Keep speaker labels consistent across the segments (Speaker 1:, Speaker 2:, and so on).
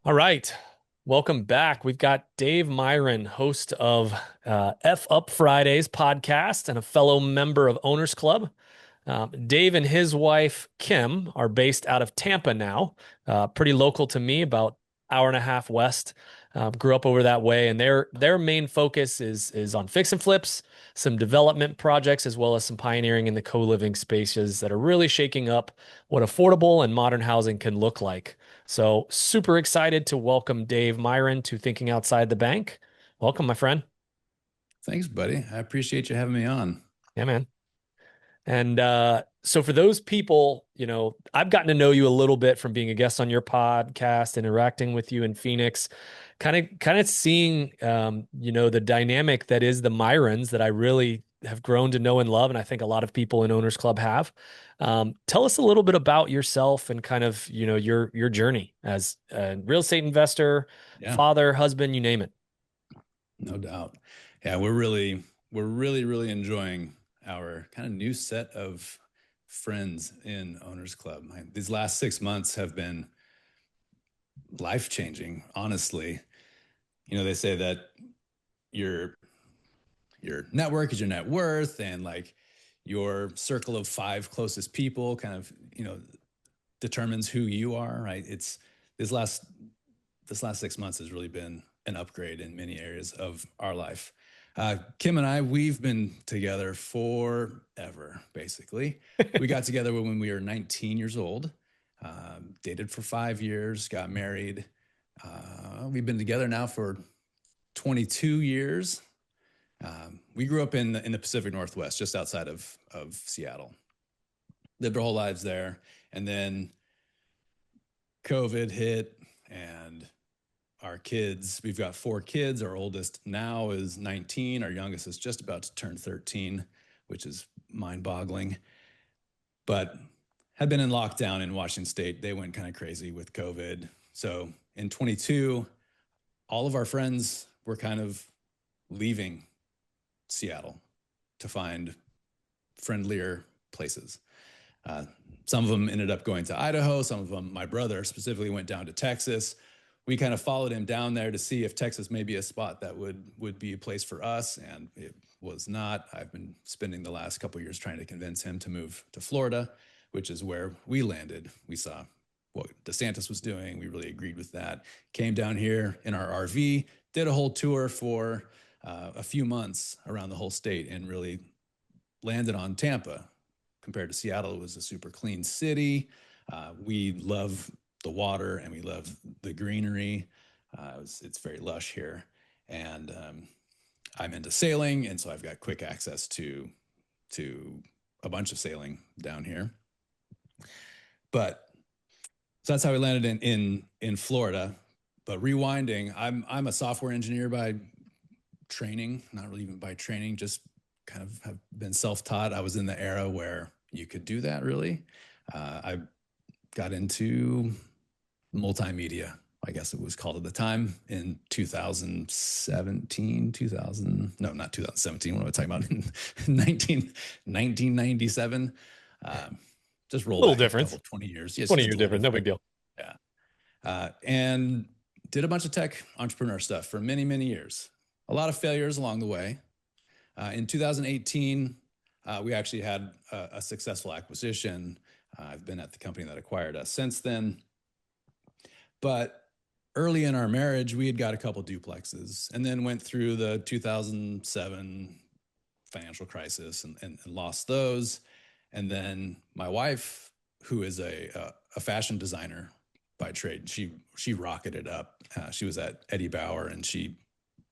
Speaker 1: All right. Welcome back. We've got Dave Myron, host of F Up Fridays podcast and a fellow member of Owners Club. Dave and his wife, Kim, are based out of Tampa now, pretty local to me, about hour and a half west. Grew up over that way, and their main focus is on fix and flips, some development projects, as well as some pioneering in the co-living spaces that are really shaking up what affordable and modern housing can look like. So super excited to welcome Dave Myron to Thinking Outside the Bank. Welcome, my friend.
Speaker 2: Thanks, buddy. I appreciate you having me on.
Speaker 1: Yeah, man. And so for those people, I've gotten to know you a little bit from being a guest on your podcast, interacting with you in Phoenix, kind of seeing the dynamic that is the Myrons that I really have grown to know and love, and I think a lot of people in Owners Club have. Tell us a little bit about yourself and kind of, your journey as a real estate investor,
Speaker 2: Yeah,
Speaker 1: father, husband, you name it.
Speaker 2: no doubt. Yeah, we're really enjoying our kind of new set of friends in Owners Club. These last 6 months have been life-changing, honestly. They say that your your network is your net worth, and like your circle of five closest people kind of, determines who you are, right? It's this last this last 6 months has really been an upgrade in many areas of our life. Kim and I, we've been together forever, basically. We got together when we were 19 years old, dated for 5 years, got married. We've been together now for 22 years. We grew up in the Pacific Northwest, just outside of Seattle. Lived our whole lives there. And then COVID hit, and our kids, we've got four kids. Our oldest now is 19. Our youngest is just about to turn 13, which is mind boggling. But had been in lockdown in Washington State. They went kind of crazy with COVID. So in 22, all of our friends were kind of leaving Seattle to find friendlier places. Uh, some of them ended up going to Idaho. Some of them, my brother specifically, went down to Texas. We kind of followed him down there to see if Texas may be a spot that would be a place for us, and it was not. I've been spending the last couple of years trying to convince him to move to Florida, which is where we landed. We saw what DeSantis was doing. We really agreed with that. Came down here in our RV, did a whole tour for a few months around the whole state, and really landed on Tampa. Compared to Seattle, it was a super clean city. We love the water and we love the greenery. It's very lush here. And I'm into sailing, and so I've got quick access to a bunch of sailing down here. But so that's how we landed in Florida. But rewinding, I'm a software engineer by training, not really even by training, just kind of have been self-taught. I was in the era where you could do that, really. I got into multimedia, I guess it was called at the time, in 2017, 2000, no, not 2017. What am I talking about? 1997. Just
Speaker 1: A
Speaker 2: roll
Speaker 1: little
Speaker 2: back a
Speaker 1: difference.
Speaker 2: couple, 20 years. Yes,
Speaker 1: 20
Speaker 2: just
Speaker 1: year
Speaker 2: a little
Speaker 1: difference, no big
Speaker 2: different.
Speaker 1: deal.
Speaker 2: Yeah. And did a bunch of tech entrepreneur stuff for many, many years. A lot of failures along the way. In 2018, we actually had a successful acquisition. I've been at the company that acquired us since then. But early in our marriage, we had got a couple duplexes and then went through the 2007 financial crisis and lost those. And then my wife, who is a fashion designer by trade, she rocketed up. She was at Eddie Bauer, and she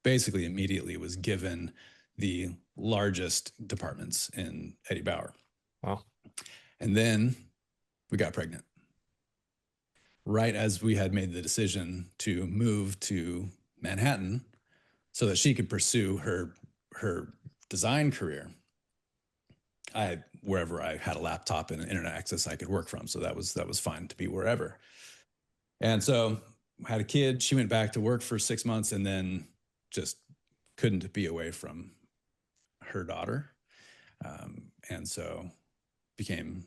Speaker 2: basically immediately was given the largest departments in Eddie Bauer.
Speaker 1: Wow.
Speaker 2: And then we got pregnant right as we had made the decision to move to Manhattan so that she could pursue her design career. Wherever I had a laptop and internet access I could work from, so that was fine to be wherever. And so I had a kid. She went back to work for 6 months and then just couldn't be away from her daughter. And so came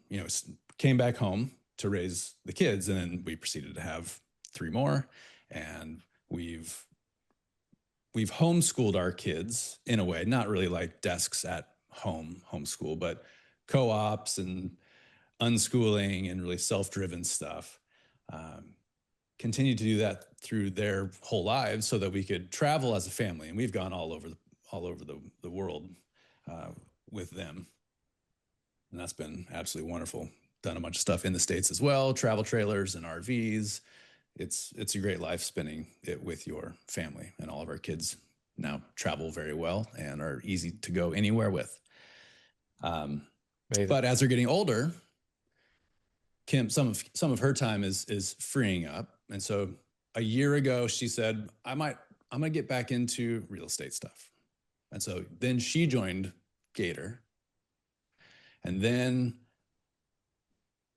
Speaker 2: back home to raise the kids. And then we proceeded to have three more. and we've homeschooled our kids in a way, not really like desks at home homeschool, but co-ops and unschooling and really self-driven stuff. Um, Continue to do that through their whole lives so that we could travel as a family. And we've gone all over the world uh, with them. And that's been absolutely wonderful. Done a bunch of stuff in the States as well, travel trailers and RVs. It's a great life spending it with your family. And all of our kids now travel very well and are easy to go anywhere with. Um,
Speaker 1: Amazing.
Speaker 2: but as they're getting older, Kim, some of her time is freeing up. And so a year ago, she said, I'm gonna get back into real estate stuff. And so then she joined Gator. And then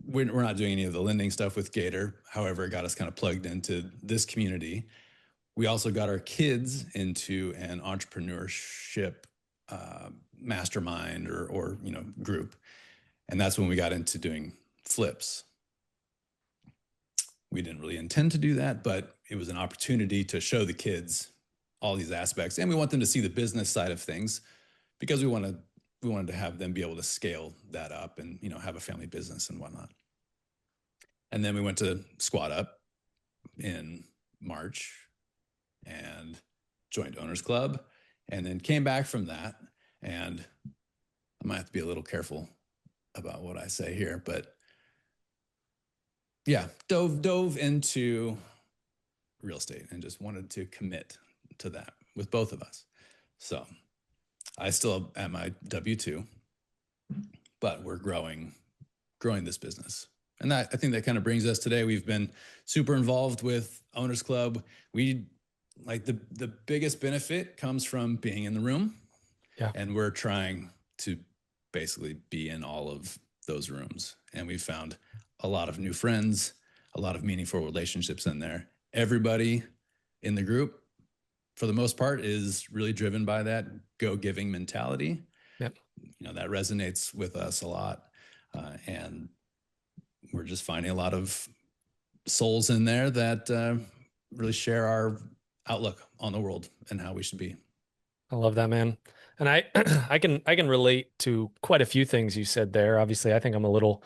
Speaker 2: we're not doing any of the lending stuff with Gator. However, it got us kind of plugged into this community. We also got our kids into an entrepreneurship mastermind or group. And that's when we got into doing flips. We didn't really intend to do that, but it was an opportunity to show the kids all these aspects. And we want them to see the business side of things because we wanted to have them be able to scale that up and, have a family business and whatnot. And then we went to Squad Up in March and joined Owners Club, and then came back from that. And I might have to be a little careful about what I say here, but yeah, dove into real estate and just wanted to commit to that with both of us. So I still at my W-2, but we're growing this business. And I think that kind of brings us today. We've been super involved with Owners Club. We like the biggest benefit comes from being in the room.
Speaker 1: Yeah.
Speaker 2: And we're trying to basically be in all of those rooms. And we found a lot of new friends, a lot of meaningful relationships in there. Everybody in the group, for the most part, is really driven by that go-giving mentality.
Speaker 1: Yep.
Speaker 2: That resonates with us a lot. And we're just finding a lot of souls in there that really share our outlook on the world and how we should be.
Speaker 1: I love that, man. And I I can relate to quite a few things you said there. Obviously, I think I'm a little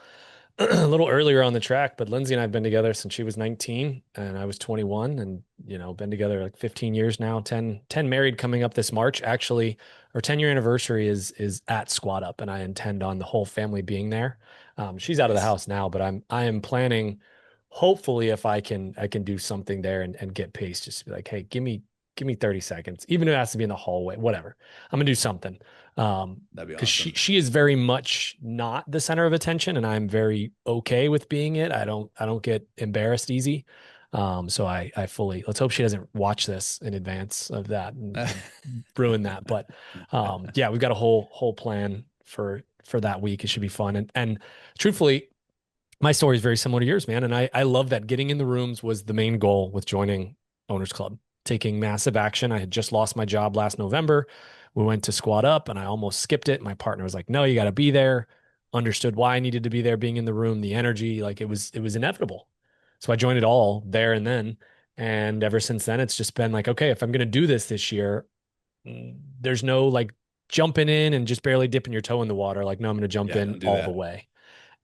Speaker 1: a little earlier on the track, but Lindsay and I have been together since she was 19 and I was 21, and been together like 15 years now, 10 married coming up this March. Actually, our 10-year anniversary is at Squad Up, and I intend on the whole family being there. She's out of the
Speaker 2: Nice.
Speaker 1: house now, but I am planning, hopefully, if I can do something there and get pace, just to be like, hey, give me 30 seconds, even if it has to be in the hallway, whatever. I'm gonna do something.
Speaker 2: That'd be
Speaker 1: Because she
Speaker 2: awesome.
Speaker 1: she is very much not the center of attention, and I'm very okay with being it. I don't get embarrassed easy. So I fully, let's hope she doesn't watch this in advance of that and ruin that. But yeah, we've got a whole plan for that week. It should be fun. And truthfully, my story is very similar to yours, man. And I love that getting in the rooms was the main goal with joining Owners Club, taking massive action. I had just lost my job last November. We went to Squad Up and I almost skipped it. My partner was like, no, you got to be there. Understood why I needed to be there, being in the room, the energy, like it was inevitable. So I joined it all there and then. And ever since then, it's just been like, okay, if I'm going to do this year, there's no like jumping in and just barely dipping your toe in the water. Like, no, I'm going to jump
Speaker 2: Yeah,
Speaker 1: in
Speaker 2: don't do
Speaker 1: all the
Speaker 2: that.
Speaker 1: way.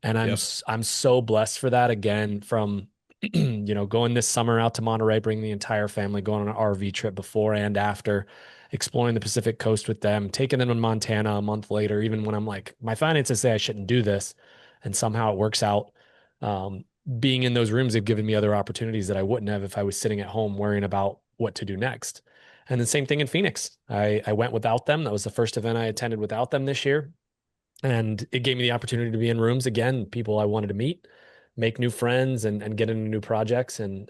Speaker 1: And I'm
Speaker 2: Yep.
Speaker 1: I'm so blessed for that again from going this summer out to Monterey, bringing the entire family, going on an RV trip before and after, exploring the Pacific Coast with them, taking them to Montana a month later, even when I'm like, my finances say I shouldn't do this, and somehow it works out. Um, Being in those rooms have given me other opportunities that I wouldn't have if I was sitting at home worrying about what to do next. And the same thing in Phoenix. I went without them. That was the first event I attended without them this year. And it gave me the opportunity to be in rooms again, people I wanted to meet, make new friends, and get into new projects, and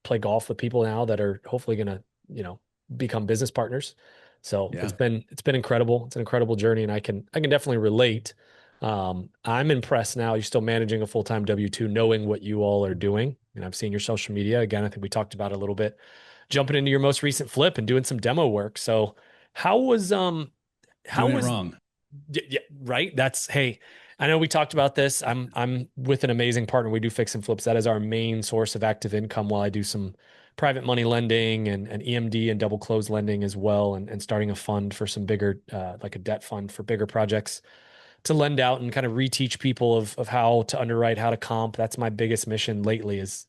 Speaker 1: play golf with people now that are hopefully going to, become business partners. So
Speaker 2: Yeah.
Speaker 1: it's been incredible. It's an incredible journey, and I can definitely relate. I'm impressed now. You're still managing a full-time W-2, knowing what you all are doing. And I've seen your social media. Again, I think we talked about it a little bit, jumping into your most recent flip and doing some demo work. So how was how
Speaker 2: Doing it
Speaker 1: was
Speaker 2: wrong.
Speaker 1: yeah, right. That's, hey, I know we talked about this. I'm with an amazing partner. We do fix and flips. That is our main source of active income while I do some private money lending and EMD and double close lending as well, and starting a fund for some bigger, like a debt fund for bigger projects to lend out and kind of reteach people of how to underwrite, how to comp. That's my biggest mission lately is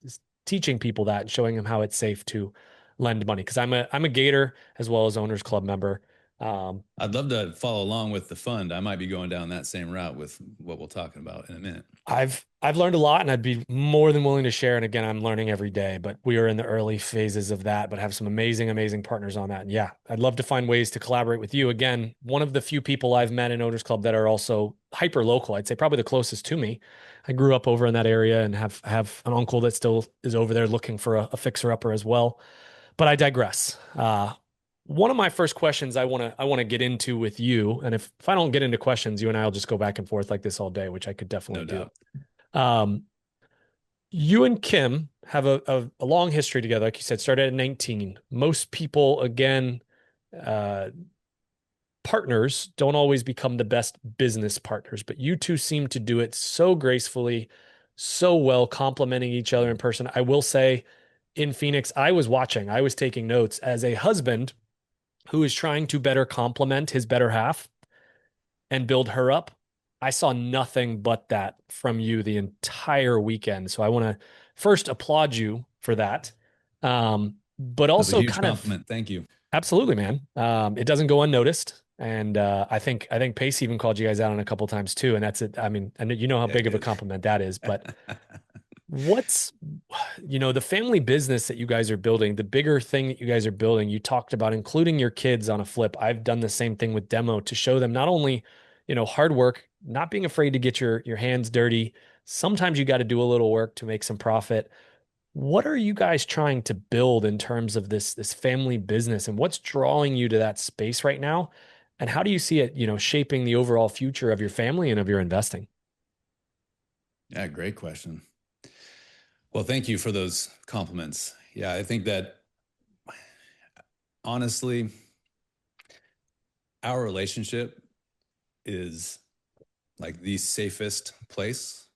Speaker 1: teaching people that and showing them how it's safe to lend money. Cause I'm a Gator as well as Owners Club member. Um,
Speaker 2: I'd love to follow along with the fund. I might be going down that same route with what we're talking about in a minute.
Speaker 1: I've learned a lot and I'd be more than willing to share. And again, I'm learning every day, but we are in the early phases of that, but have some amazing, amazing partners on that. And yeah, I'd love to find ways to collaborate with you. Again, one of the few people I've met in Owners Club that are also hyper local. I'd say probably the closest to me. I grew up over in that area and have an uncle that still is over there looking for a fixer upper as well. But I digress. One of my first questions I want to get into with you, and if I don't get into questions, you and I'll just go back and forth like this all day, which I could definitely
Speaker 2: No
Speaker 1: do.
Speaker 2: doubt.
Speaker 1: Um, you and Kim have a long history together. Like you said, started at 19. Most people, again, uh, partners don't always become the best business partners, but you two seem to do it so gracefully, so well, complementing each other in person. I will say in Phoenix, I was watching, I was taking notes as a husband who is trying to better complement his better half and build her up. I saw nothing but that from you the entire weekend. So I want to first applaud you for that. But
Speaker 2: That's a
Speaker 1: also
Speaker 2: huge
Speaker 1: kind of
Speaker 2: compliment. Thank you.
Speaker 1: absolutely, man. It doesn't go unnoticed. And I think Pace even called you guys out on a couple times too. And that's it. I mean, I know you know how
Speaker 2: Yeah, I
Speaker 1: big of a
Speaker 2: did.
Speaker 1: compliment that is, but what's, the family business that you guys are building, the bigger thing that you guys are building, you talked about including your kids on a flip. I've done the same thing with demo to show them not only, hard work, not being afraid to get your hands dirty. Sometimes you got to do a little work to make some profit. What are you guys trying to build in terms of this family business and what's drawing you to that space right now? And how do you see it, shaping the overall future of your family and of your investing?
Speaker 2: Yeah, great question. Well, thank you for those compliments. Yeah, I think that honestly, our relationship is like the safest place,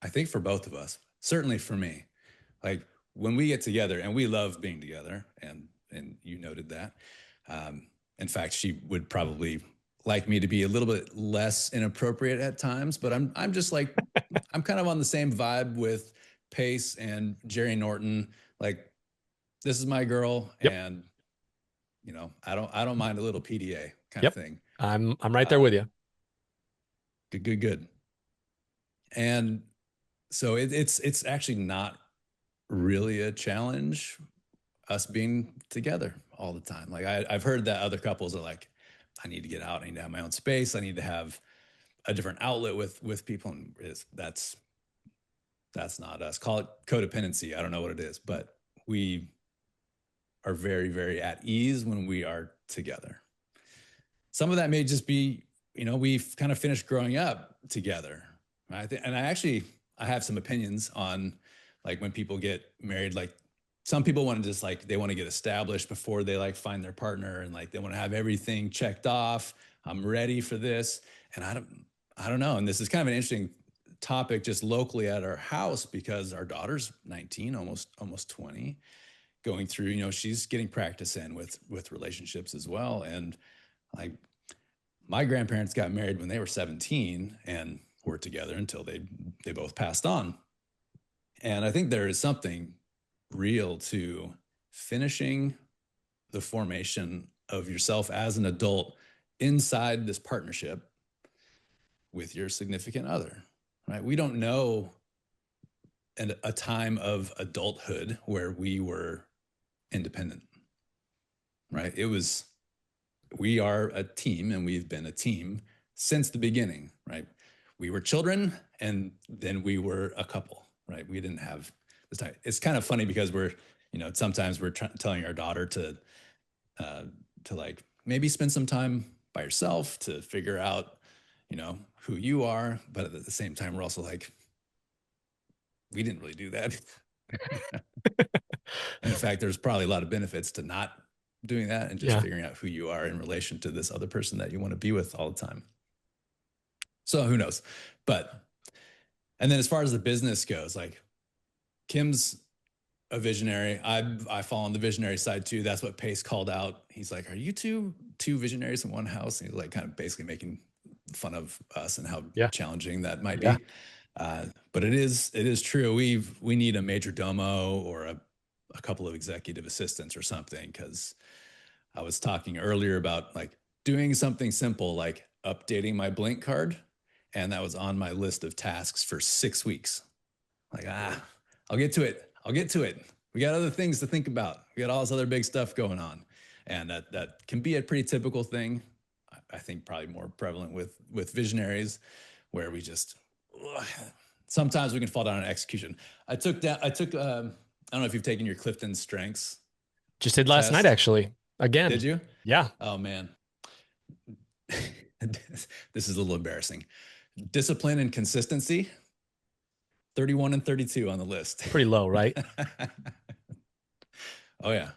Speaker 2: I think, for both of us. Certainly for me. Like when we get together, and we love being together, and you noted that. Um, in fact, she would probably like me to be a little bit less inappropriate at times, but I'm just like I'm kind of on the same vibe with Pace and Jerry Norton. Like this is my girl,
Speaker 1: Yep.
Speaker 2: and I don't mind a little PDA kind of
Speaker 1: Yep.
Speaker 2: thing.
Speaker 1: I'm right there with
Speaker 2: Um,
Speaker 1: you.
Speaker 2: good, good, good. And so it's actually not really a challenge us being together all the time. Like I've heard that other couples are like, I need to get out. I need to have my own space. I need to have a different outlet with people. And that's not us. Call it codependency. I don't know what it is, but we are very, very at ease when we are together. Some of that may just be, we've kind of finished growing up together. Right? And I have some opinions on like when people get married, like some people want to just like, they want to get established before they like find their partner and like they want to have everything checked off. I'm ready for this. And I don't know. And this is kind of an interesting topic just locally at our house because our daughter's 19, almost 20, going through, she's getting practice in with relationships as well. And like my grandparents got married when they were 17 and were together until they both passed on. And I think there is something real to finishing the formation of yourself as an adult inside this partnership with your significant other, right? We don't know a time of adulthood where we were independent, right? We are a team and we've been a team since the beginning, right? We were children and then we were a couple, right? We didn't have this time. It's kind of funny because sometimes we're telling our daughter uh, to like maybe spend some time by yourself to figure out, who you are. But at the same time, we're also like, we didn't really do that. And in fact, there's probably a lot of benefits to not doing that and just
Speaker 1: Yeah.
Speaker 2: figuring out who you are in relation to this other person that you want to be with all the time. So who knows? But, and then as far as the business goes, like Kim's a visionary. I fall on the visionary side too. That's what Pace called out. He's like, "Are you two visionaries in one house?" And he's like, kind of basically making fun of us and how
Speaker 1: Yeah.
Speaker 2: challenging that might
Speaker 1: Yeah.
Speaker 2: be. But it is true. We need a major domo or a couple of executive assistants or something, because I was talking earlier about like doing something simple like updating my Blink card, and that was on my list of tasks for 6 weeks. Like, I'll get to it. I'll get to it. We got other things to think about. We got all this other big stuff going on. And that can be a pretty typical thing. I think probably more prevalent with visionaries, where we just sometimes we can fall down on execution. I don't know if you've taken your Clifton strengths
Speaker 1: Just did last night,
Speaker 2: test.
Speaker 1: actually.
Speaker 2: Did
Speaker 1: Again.
Speaker 2: you?
Speaker 1: Yeah.
Speaker 2: Oh man. This is a little embarrassing. Discipline and consistency, 31 and 32 on the list.
Speaker 1: Pretty low, right?
Speaker 2: Oh yeah.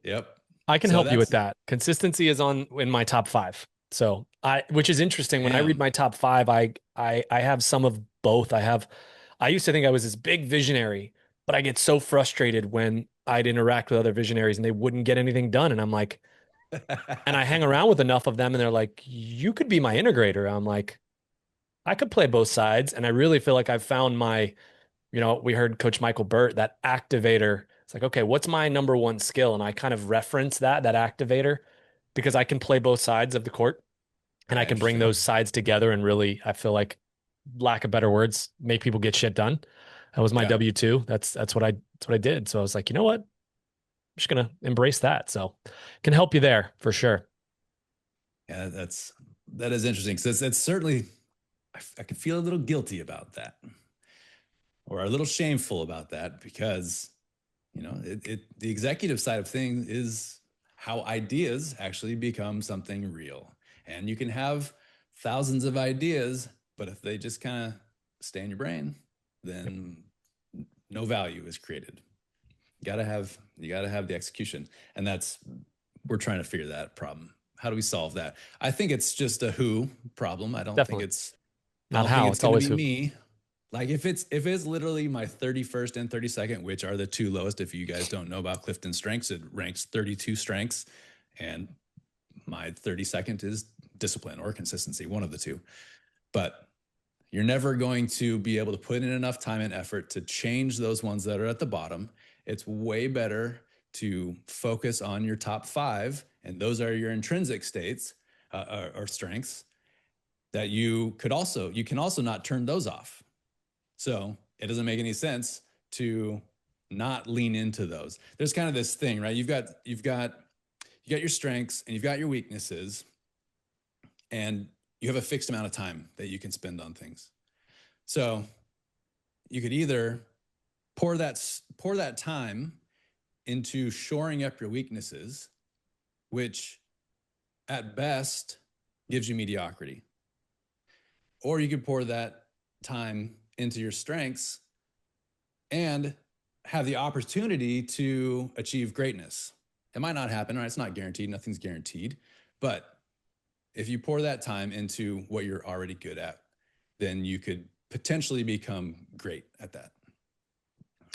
Speaker 2: Yep.
Speaker 1: I can
Speaker 2: So
Speaker 1: help you with
Speaker 2: that's
Speaker 1: that. Consistency is on in my top five. So which is interesting. When I read
Speaker 2: damn.
Speaker 1: my top five, I have some of both. I used to think I was this big visionary, but I get so frustrated when I'd interact with other visionaries and they wouldn't get anything done. And I'm like, and I hang around with enough of them and they're like, you could be my integrator. I'm like, I could play both sides. And I really feel like I've found my, we heard Coach Michael Burt, that activator. It's like, okay, what's my number one skill? And I kind of reference that activator, because I can play both sides of the court and I can bring
Speaker 2: Interesting.
Speaker 1: those sides together and really, I feel like, lack of better words, make people get shit done. That was my
Speaker 2: Yeah.
Speaker 1: W-2. That's what I did. So I was like, you know what? I'm just gonna embrace that. So can help you there for sure.
Speaker 2: Yeah, that is interesting, because it's certainly I can feel a little guilty about that, or a little shameful about that, because the executive side of things is how ideas actually become something real. And you can have thousands of ideas, but if they just kind of stay in your brain,
Speaker 1: Yep.
Speaker 2: then no value is created. You got to have the execution, and that's we're trying to figure that problem. How do we solve that? I think it's just a who problem. I don't think
Speaker 1: Definitely.
Speaker 2: it's I
Speaker 1: Not
Speaker 2: don't think
Speaker 1: how.
Speaker 2: it's
Speaker 1: It's
Speaker 2: going to
Speaker 1: always
Speaker 2: be
Speaker 1: who.
Speaker 2: me. Like if it's literally my 31st and 32nd, which are the two lowest. If you guys don't know about Clifton strengths, it ranks 32 strengths, and my 32nd is discipline or consistency, one of the two. But you're never going to be able to put in enough time and effort to change those ones that are at the bottom. It's way better to focus on your top five, and those are your intrinsic states or strengths that you can also not turn those off. So it doesn't make any sense to not lean into those. There's kind of this thing, right? You got your strengths and you've got your weaknesses, and you have a fixed amount of time that you can spend on things. So you could either pour that time into shoring up your weaknesses, which at best gives you mediocrity, or you could pour that time into your strengths and have the opportunity to achieve greatness. It might not happen, right? It's not guaranteed. Nothing's guaranteed. But if you pour that time into what you're already good at, then you could potentially become great at that.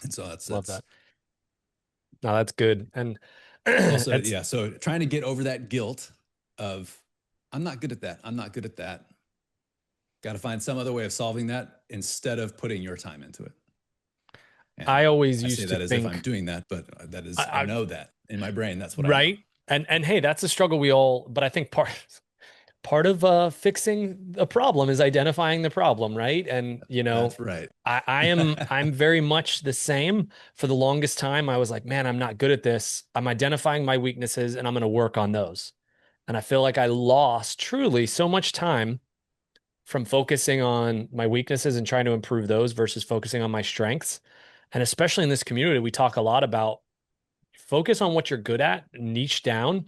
Speaker 2: And so that's
Speaker 1: Love
Speaker 2: that's
Speaker 1: that. No, that's good. And
Speaker 2: also,
Speaker 1: it's
Speaker 2: yeah. So trying to get over that guilt of I'm not good at that. I'm not good at that. Got to find some other way of solving that instead of putting your time into it.
Speaker 1: I
Speaker 2: And
Speaker 1: always
Speaker 2: I say
Speaker 1: used to
Speaker 2: that as if I'm
Speaker 1: think
Speaker 2: doing that, but I
Speaker 1: I
Speaker 2: know that in my brain, that's what I know.
Speaker 1: right. And hey, that's a struggle we all, but I think part of fixing a problem is identifying the problem, right? And
Speaker 2: That's right.
Speaker 1: I'm very much the same. For the longest time, I was like, man, I'm not good at this. I'm identifying my weaknesses and I'm going to work on those. And I feel like I lost truly so much time from focusing on my weaknesses and trying to improve those versus focusing on my strengths. And especially in this community, we talk a lot about focus on what you're good at, niche down,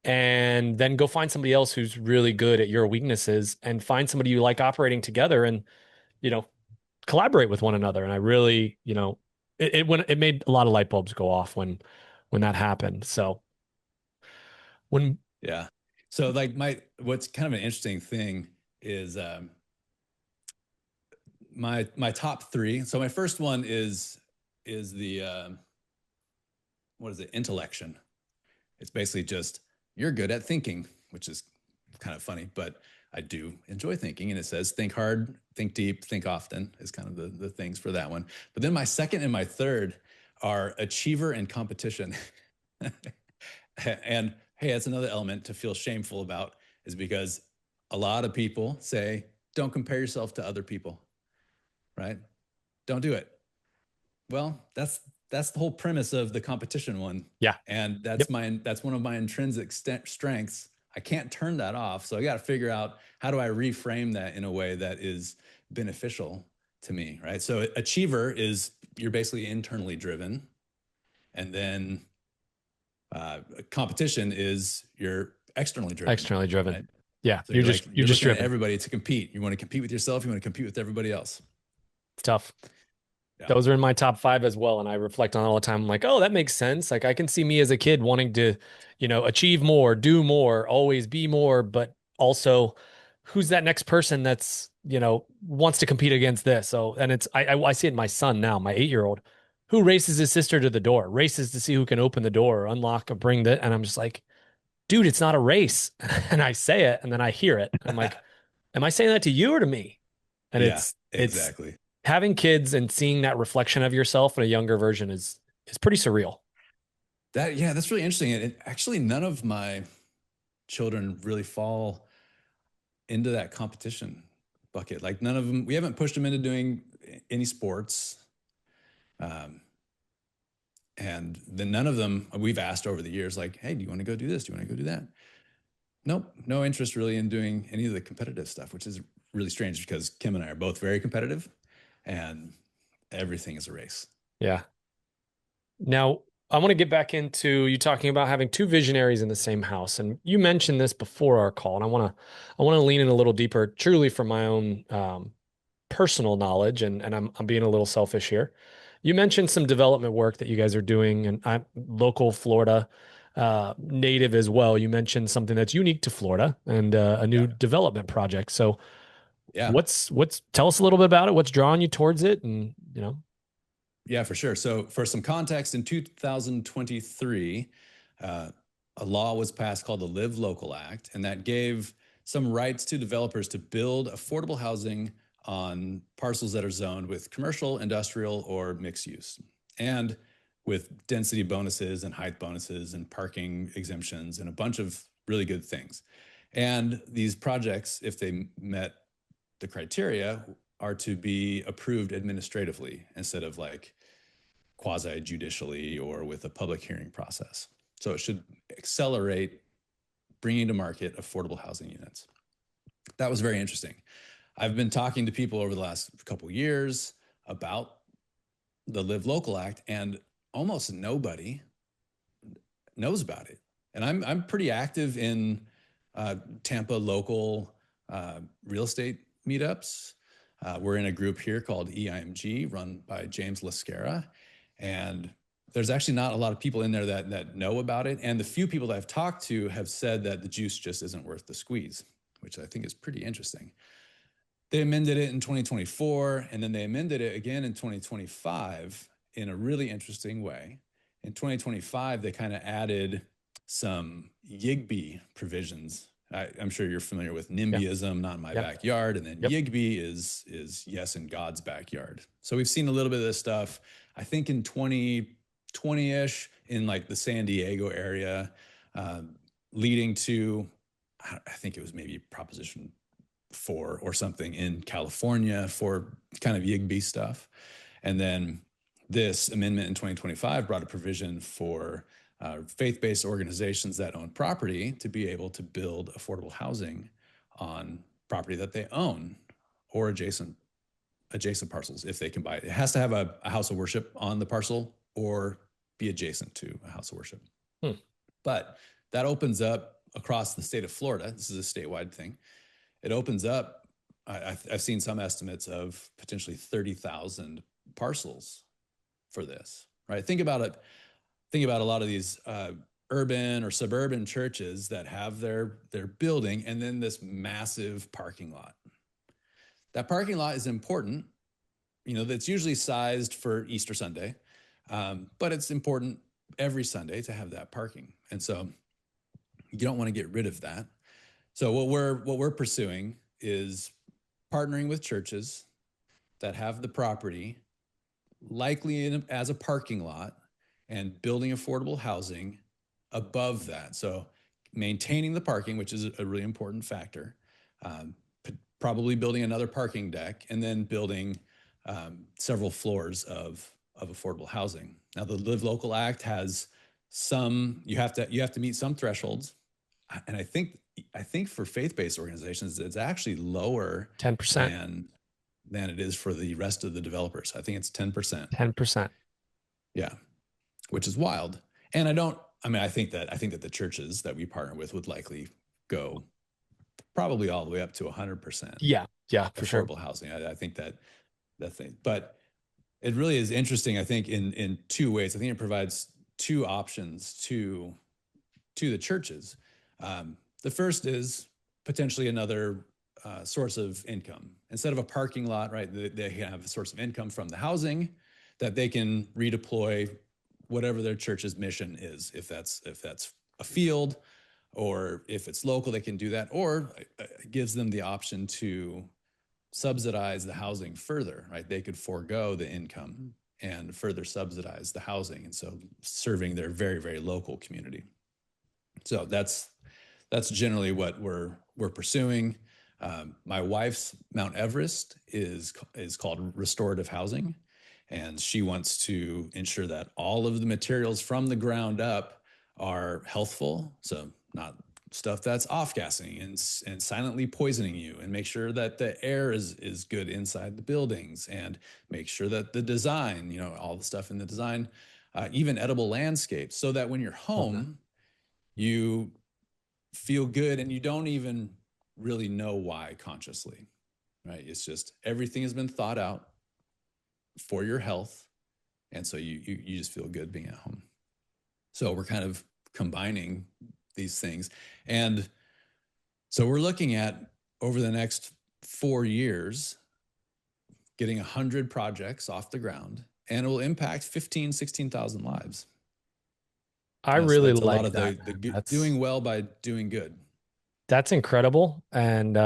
Speaker 1: and then go find somebody else who's really good at your weaknesses and find somebody you like operating together and, you know, collaborate with one another. And I really, it made a lot of light bulbs go off when that happened. So when
Speaker 2: Yeah. So like what's kind of an interesting thing is my top three. So my first one is is the what is it? Intellection. It's basically just you're good at thinking, which is kind of funny, but I do enjoy thinking. And it says think hard, think deep, think often is kind of the things for that one. But then my second and my third are achiever and competition. And hey, that's another element to feel shameful about, is because a lot of people say, don't compare yourself to other people, right? Don't do it. Well, that's the whole premise of the competition one.
Speaker 1: Yeah.
Speaker 2: And
Speaker 1: Yep.
Speaker 2: that's one of my intrinsic strengths. I can't turn that off. So I got to figure out, how do I reframe that in a way that is beneficial to me, right? So achiever is, you're basically internally driven. And then competition is you're externally driven,
Speaker 1: Externally driven.
Speaker 2: right?
Speaker 1: Yeah.
Speaker 2: So
Speaker 1: You're
Speaker 2: you're
Speaker 1: just
Speaker 2: looking at
Speaker 1: driven.
Speaker 2: everybody to compete. You want to compete with yourself. You want to compete with everybody else.
Speaker 1: It's tough.
Speaker 2: Yeah.
Speaker 1: Those are in my top five as well. And I reflect on it all the time. I'm like, oh, that makes sense. Like I can see me as a kid wanting to, achieve more, do more, always be more, but also who's that next person that's, wants to compete against this. So, and I see it in my son now, my 8-year-old, who races his sister to the door, races to see who can open the door, or unlock or bring that. And I'm just like, dude, it's not a race. And I say it and then I hear it. I'm like, am I saying that to you or to me? And
Speaker 2: Yeah,
Speaker 1: it's
Speaker 2: exactly.
Speaker 1: having kids and seeing that reflection of yourself in a younger version is pretty surreal.
Speaker 2: Yeah, that's really interesting. And actually, none of my children really fall into that competition bucket. Like none of them, we haven't pushed them into doing any sports. Um, and then none of them, we've asked over the years, like, hey, do you want to go do this? Do you want to go do that? Nope, no interest really in doing any of the competitive stuff, which is really strange because Kim and I are both very competitive and everything is a race.
Speaker 1: Yeah. Now, I want to get back into you talking about having two visionaries in the same house. And you mentioned this before our call, and I want to lean in a little deeper, truly from my own personal knowledge, and I'm being a little selfish here. You mentioned some development work that you guys are doing, and I'm local Florida native as well. You mentioned something that's unique to Florida and a
Speaker 2: Yeah.
Speaker 1: new development project. So
Speaker 2: Yeah.
Speaker 1: what's tell us a little bit about it? What's drawing you towards it? And
Speaker 2: Yeah, for sure. So, for some context, in 2023, a law was passed called the Live Local Act, and that gave some rights to developers to build affordable housing on parcels that are zoned with commercial, industrial, or mixed use, and with density bonuses and height bonuses and parking exemptions and a bunch of really good things. And these projects, if they met the criteria, are to be approved administratively instead of like quasi judicially or with a public hearing process. So it should accelerate bringing to market affordable housing units. That was very interesting. I've been talking to people over the last couple of years about the Live Local Act, and almost nobody knows about it. And I'm pretty active in Tampa local real estate meetups. We're in a group here called EIMG, run by James Lascara, and there's actually not a lot of people in there that know about it. And the few people that I've talked to have said that the juice just isn't worth the squeeze, which I think is pretty interesting. They amended it in 2024, and then they amended it again in 2025 in a really interesting way. In 2025, they kind of added some YIGBY provisions. I'm sure you're familiar with
Speaker 1: yeah,
Speaker 2: NIMBYism, not in my
Speaker 1: yeah,
Speaker 2: backyard, and then
Speaker 1: yep,
Speaker 2: YIGBY is yes in God's backyard. So we've seen a little bit of this stuff. I think in 2020-ish in like the San Diego area, leading to, I think it was maybe Proposition 4 or something in California for kind of YIGBY stuff. And then this amendment in 2025 brought a provision for faith-based organizations that own property to be able to build affordable housing on property that they own or adjacent parcels if they can buy it. It has to have a house of worship on the parcel or be adjacent to a house of worship.
Speaker 1: Hmm.
Speaker 2: But that opens up across the state of Florida. This is a statewide thing. It opens up. I've seen some estimates of potentially 30,000 parcels for this. Right? Think about it. Think about a lot of these urban or suburban churches that have their building and then this massive parking lot. That parking lot is important. You know, that's usually sized for Easter Sunday. But it's important every Sunday to have that parking. And so you don't want to get rid of that. So what we're pursuing is partnering with churches that have the property, likely as a parking lot, and building affordable housing above that. So maintaining the parking, which is a really important factor, um, probably building another parking deck, and then building several floors of affordable housing. Now, the Live Local Act has some, you have to meet some thresholds, and I think for faith-based organizations, it's actually lower
Speaker 1: 10%.
Speaker 2: than it is for the rest of the developers. I think it's 10%.
Speaker 1: 10%.
Speaker 2: Yeah, which is wild. And I think that the churches that we partner with would likely go probably all the way up to 100%
Speaker 1: Yeah. Yeah, for sure.
Speaker 2: affordable housing. I think that thing, but it really is interesting. I think in two ways. I think it provides two options to the churches. The first is potentially another source of income. Instead of a parking lot, right? They have a source of income from the housing that they can redeploy whatever their church's mission is. If that's a field, or if it's local, they can do that, or it gives them the option to subsidize the housing further, right? They could forego the income and further subsidize the housing, and so serving their very, very local community. So that's generally what we're pursuing. My wife's Mount Everest is called restorative housing, and she wants to ensure that all of the materials from the ground up are healthful, so not stuff that's off-gassing and silently poisoning you, and make sure that the air is good inside the buildings, and make sure that the design, all the stuff in the design, even edible landscapes, so that when you're
Speaker 1: Love that.
Speaker 2: home, you feel good and you don't even really know why consciously, right? It's just everything has been thought out for your health, and so you just feel good being at home. So we're kind of combining these things, and so we're looking at, over the next 4 years, getting 100 projects off the ground, and it will impact 16,000 lives.
Speaker 1: I
Speaker 2: So
Speaker 1: really
Speaker 2: that's a lot
Speaker 1: like
Speaker 2: of
Speaker 1: that,
Speaker 2: the
Speaker 1: man.
Speaker 2: doing well by doing good.
Speaker 1: That's incredible. And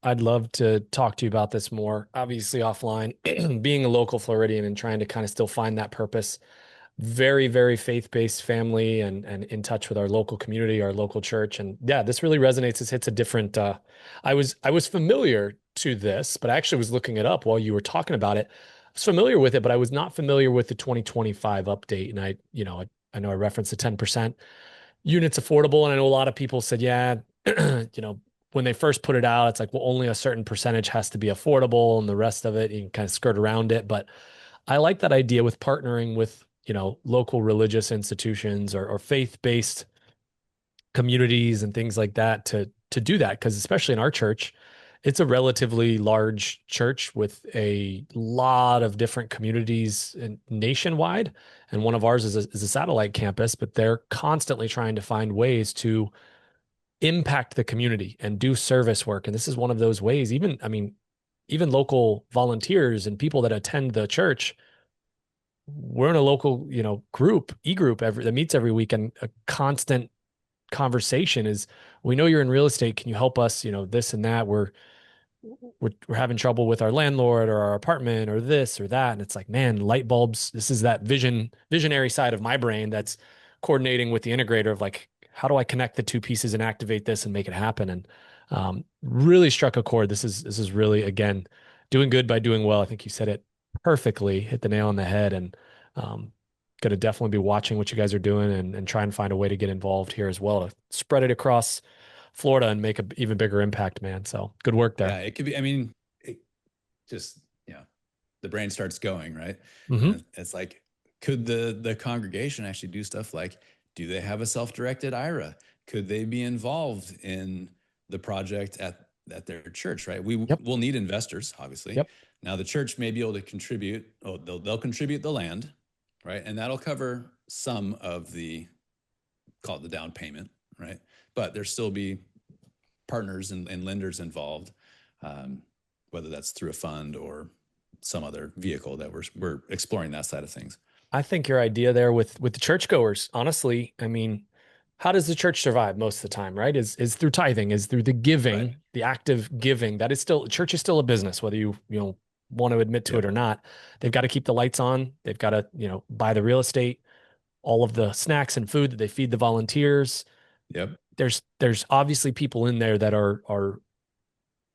Speaker 1: I'd love to talk to you about this more, obviously offline. Being a local Floridian and trying to kind of still find that purpose. Very, very faith-based family, and in touch with our local community, our local church. And yeah, this really resonates. This hits a different I was familiar to this, but I actually was looking it up while you were talking about it. I was familiar with it, but I was not familiar with the 2025 update. And I know I referenced the 10% units affordable. And I know a lot of people said, yeah, when they first put it out, it's like, well, only a certain percentage has to be affordable, and the rest of it, you can kind of skirt around it. But I like that idea with partnering with, local religious institutions or faith-based communities and things like that to do that. Because especially in our church, it's a relatively large church with a lot of different communities nationwide. And one of ours is a satellite campus, but they're constantly trying to find ways to impact the community and do service work. And this is one of those ways. Even local volunteers and people that attend the church, we're in a local, group that meets every week, and a constant conversation is, we know you're in real estate. Can you help us? This and that. We're having trouble with our landlord or our apartment or this or that. And it's like, man, light bulbs. This is that visionary side of my brain that's coordinating with the integrator of like, how do I connect the two pieces and activate this and make it happen? And really struck a chord. This is really, again, doing good by doing well. I think you said it perfectly, hit the nail on the head. And going to definitely be watching what you guys are doing, and try and find a way to get involved here as well to spread it across Florida and make an even bigger impact, man. So good work there.
Speaker 2: Yeah, it could be. It just, the brain starts going, right?
Speaker 1: Hmm.
Speaker 2: And it's like, could the congregation actually do stuff like, do they have a self-directed IRA? Could they be involved in the project at their church, right? We
Speaker 1: Yep.
Speaker 2: will need investors, obviously.
Speaker 1: Yep.
Speaker 2: Now the church may be able to contribute. Oh, they'll contribute the land, right? And that'll cover some of the, call it the down payment, right? But there still be partners and lenders involved, whether that's through a fund or some other vehicle that we're exploring that side of things.
Speaker 1: I think your idea there with the churchgoers, honestly, I mean, how does the church survive most of the time, right? Is through tithing, is through the
Speaker 2: Right.
Speaker 1: giving, the active giving. That is still church is still a business, whether you want to admit to it
Speaker 2: Yep.
Speaker 1: or not. They've got to keep the lights on. They've got to, buy the real estate, all of the snacks and food that they feed the volunteers.
Speaker 2: Yep.
Speaker 1: There's obviously people in there that are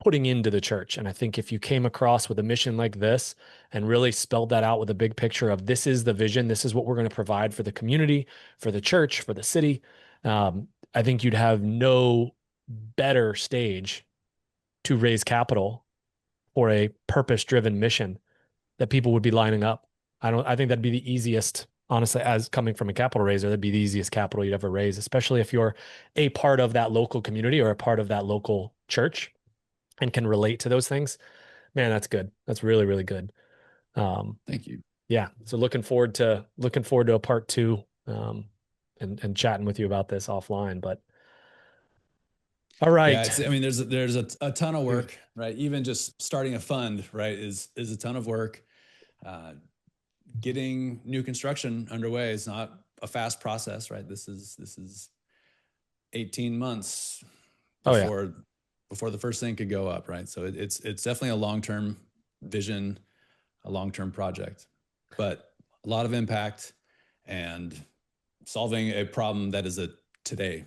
Speaker 1: putting into the church. And I think if you came across with a mission like this and really spelled that out with a big picture of this is the vision, this is what we're going to provide for the community, for the church, for the city, I think you'd have no better stage to raise capital for a purpose-driven mission that people would be lining up. I think that'd be the easiest, honestly, as coming from a capital raiser, that'd be the easiest capital you'd ever raise, especially if you're a part of that local community or a part of that local church and can relate to those things. Man, that's good. That's really, really good. Um,
Speaker 2: Thank you.
Speaker 1: yeah. So looking forward to a part two, and chatting with you about this offline. But all
Speaker 2: Yeah,
Speaker 1: right.
Speaker 2: it's, I mean, there's a ton of work, right? Even just starting a fund, right, is a ton of work. Uh, Getting new construction underway is not a fast process, right? This is 18 months
Speaker 1: Oh yeah.
Speaker 2: before the first thing could go up, right? So it's definitely a long-term vision, a long-term project, but a lot of impact and solving a problem that is a today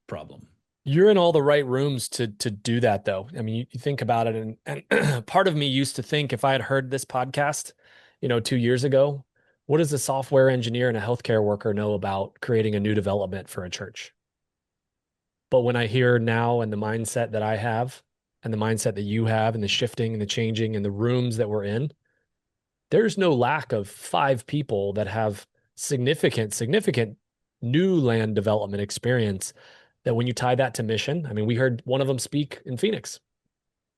Speaker 2: problem.
Speaker 1: You're in all the right rooms to do that though. I mean, you think about it and part of me used to think if I had heard this podcast, 2 years ago, what does a software engineer and a healthcare worker know about creating a new development for a church? But when I hear now and the mindset that I have and the mindset that you have and the shifting and the changing and the rooms that we're in, there's no lack of five people that have significant new land development experience that when you tie that to mission, I mean, we heard one of them speak in Phoenix,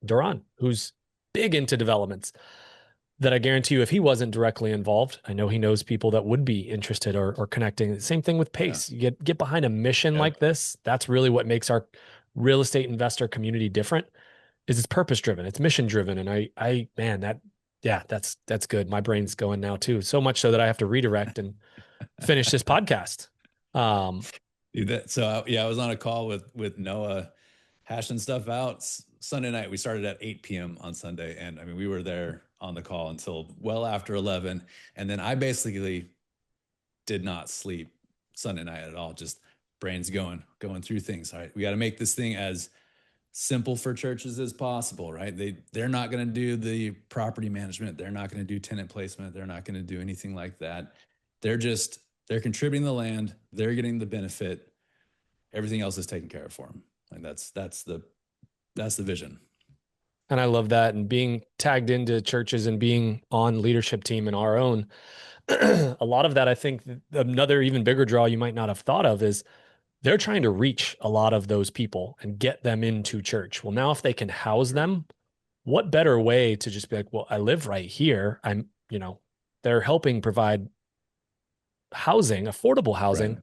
Speaker 1: Duran, who's big into developments that I guarantee you, if he wasn't directly involved, I know he knows people that would be interested or connecting. Same thing with
Speaker 2: Yeah.
Speaker 1: Pace. You get behind a mission
Speaker 2: Yep.
Speaker 1: like this. That's really what makes our real estate investor community different. Is it's purpose driven, it's mission driven, and man, yeah, that's good. My brain's going now too, so much so that I have to redirect and finish this podcast. Um,
Speaker 2: So yeah, I was on a call with Noah, hashing stuff out. Sunday night, we started at 8 p.m. on Sunday, and I mean, we were there on the call until well after 11, and then I basically did not sleep Sunday night at all. Just brains going through things. All right, we got to make this thing as simple for churches as possible, right? They're not going to do the property management. They're not going to do tenant placement. They're not going to do anything like that. They're contributing the land. They're getting the benefit. Everything else is taken care of for them. And that's the vision.
Speaker 1: and I love that. And being tagged into churches and being on leadership team in our own, a lot of that, I think another even bigger draw you might not have thought of is they're trying to reach a lot of those people and get them into church. Well, now if they can house them, what better way to just be like, well, I live right here. They're helping provide housing, affordable
Speaker 2: Right.
Speaker 1: housing.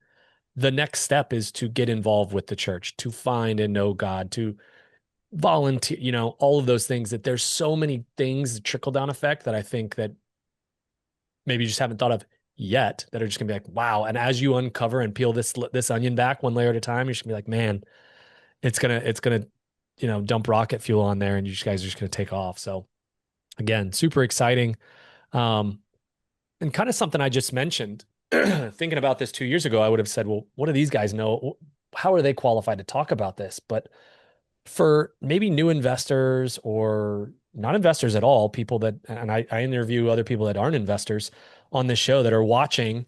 Speaker 1: The next step is to get involved with the church, to find and know God, to volunteer, all of those things that there's so many things, trickle down effect that I think that maybe you just haven't thought of yet that are just gonna be like, wow. And as you uncover and peel this onion back one layer at a time, you're just gonna be like, man, it's gonna, dump rocket fuel on there and you guys are just gonna take off. So again, super exciting. Um, and kind of something I just mentioned, thinking about this 2 years ago, I would have said, well, what do these guys know? How are they qualified to talk about this? But for maybe new investors or not investors at all, people that, and I interview other people that aren't investors on this show that are watching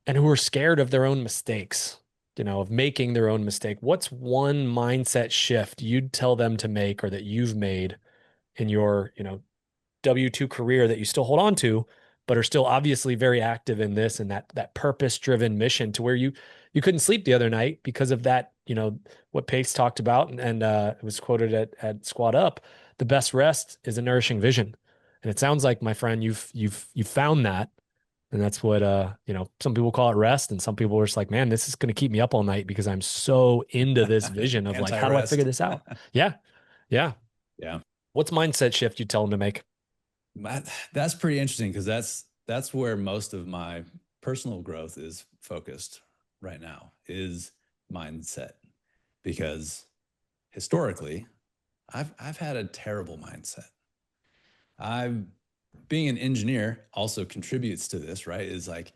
Speaker 1: and who are scared of their own mistakes, of making their own mistake. What's one mindset shift you'd tell them to make or that you've made in your, W-2 career that you still hold on to, but are still obviously very active in this and that purpose-driven mission to where you couldn't sleep the other night because of that, what Pace talked about and it was quoted at Squad Up, the best rest is a nourishing vision. And it sounds like, my friend, you've found that. And that's what some people call it rest, and some people are just like, man, this is going to keep me up all night because I'm so into this vision of like, how do I figure
Speaker 2: Anti-rest.
Speaker 1: this out? Yeah. Yeah.
Speaker 2: Yeah.
Speaker 1: What's mindset shift you tell them to make?
Speaker 2: That's pretty interesting because that's where most of my personal growth is focused right now, is mindset. Because historically, I've had a terrible mindset. I've being an engineer also contributes to this, right? Is like,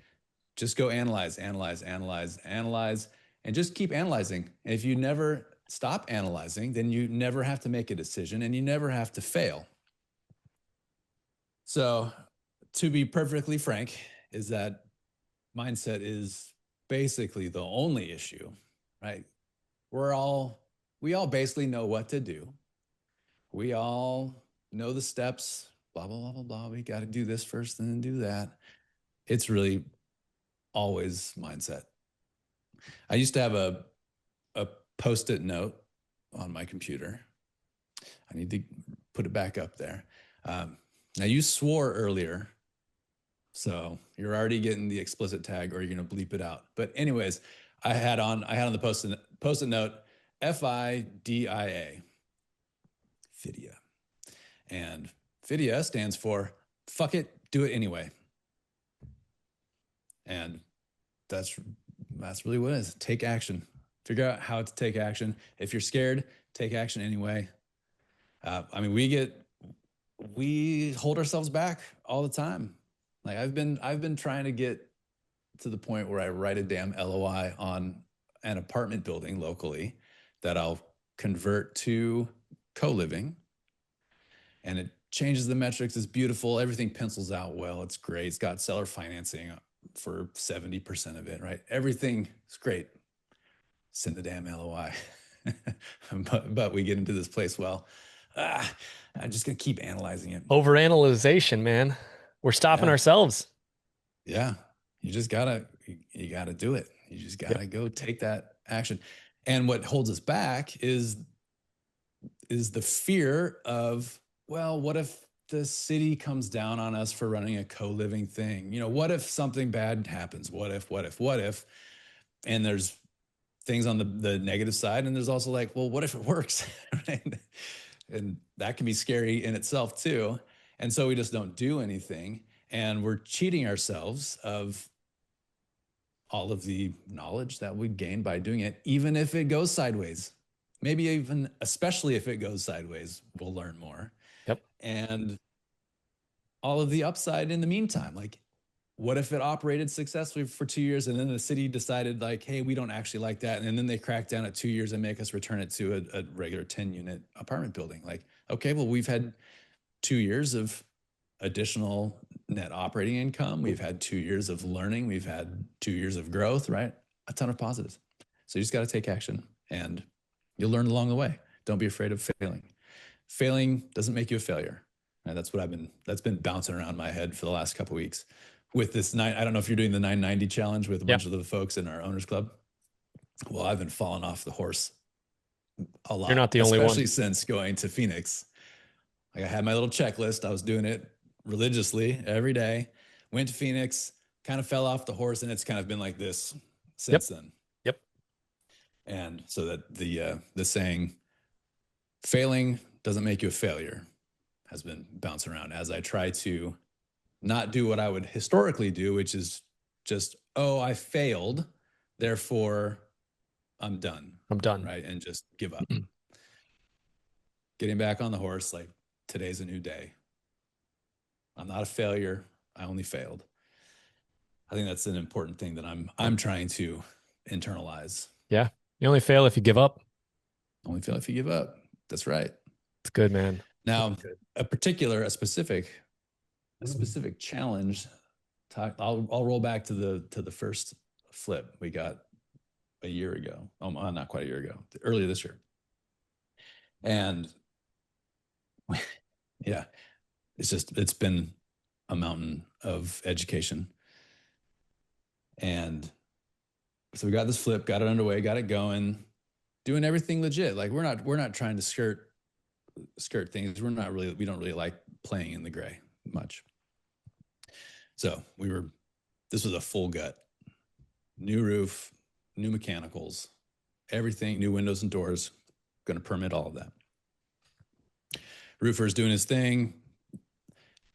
Speaker 2: just go analyze, analyze, analyze, analyze, and just keep analyzing. And if you never stop analyzing, then you never have to make a decision and you never have to fail. So, to be perfectly frank, is that mindset is basically the only issue, right? We all basically know what to do. We all know the steps, blah, blah, blah, blah, blah. We got to do this first and then do that. It's really always mindset. I used to have a post-it note on my computer. I need to put it back up there. Now you swore earlier, so you're already getting the explicit tag, or you're gonna bleep it out. But anyways, I had on the post-it note, FIDIA, FIDIA, and FIDIA stands for fuck it, do it anyway. And that's really what it is. Take action. Figure out how to take action. If you're scared, take action anyway. I mean, we hold ourselves back all the time. Like I've been trying to get to the point where I write a damn LOI on an apartment building locally that I'll convert to co-living, and it changes the metrics. It's beautiful. Everything pencils out well. It's great. It's got seller financing for 70% of it, right? Everything is great. Send the damn LOI. but we get into this place. Well, I'm just going to keep analyzing it.
Speaker 1: Overanalyzation, man. We're stopping
Speaker 2: Yeah.
Speaker 1: ourselves.
Speaker 2: Yeah. You just gotta do it. You just gotta go take that action. And what holds us back is the fear of, well, what if the city comes down on us for running a co-living thing? You know, what if something bad happens? What if? And there's things on the negative side, and there's also like, well, what if it works? Right? And that can be scary in itself too. And so we just don't do anything, and we're cheating ourselves of all of the knowledge that we gain by doing it, even if it goes sideways. Maybe even, especially if it goes sideways, we'll learn more.
Speaker 1: Yep.
Speaker 2: And all of the upside in the meantime, like, what if it operated successfully for 2 years and then the city decided like, hey, we don't actually like that. And then they crack down at 2 years and make us return it to a regular 10-unit apartment building. Like, okay, well, we've had 2 years of additional net operating income. We've had 2 years of learning. We've had 2 years of growth, right? A ton of positives. So you just got to take action, and you'll learn along the way. Don't be afraid of failing. Failing doesn't make you a failure. And that's been bouncing around my head for the last couple of weeks with this I don't know if you're doing the 990 challenge with a bunch of the folks in our owners club. Well, I've been falling off the horse a lot,
Speaker 1: You're not the only one.
Speaker 2: especially since going to Phoenix. Like I had my little checklist. I was doing it religiously every day. Went to Phoenix, kind of fell off the horse, and it's kind of been like this since then.
Speaker 1: Yep.
Speaker 2: And so that the saying, failing doesn't make you a failure, has been bouncing around as I try to not do what I would historically do, which is just, oh, I failed, therefore I'm done.
Speaker 1: I'm done.
Speaker 2: Right. And just give up. Getting back on the horse, like, today's a new day. I'm not a failure. I only failed. I think that's an important thing that I'm trying to internalize.
Speaker 1: Yeah. You only fail if you give up.
Speaker 2: Only fail if you give up. That's right.
Speaker 1: It's good, man.
Speaker 2: Now, a specific challenge. I'll roll back to the first flip we got a year ago. Not quite a year ago, earlier this year. And yeah, it's been a mountain of education. And so we got this flip, got it underway, got it going, doing everything legit. Like we're not trying to skirt things. We don't really like playing in the gray much. So this was a full gut, new roof, new mechanicals, everything, new windows and doors, going to permit all of that. Roofer's doing his thing.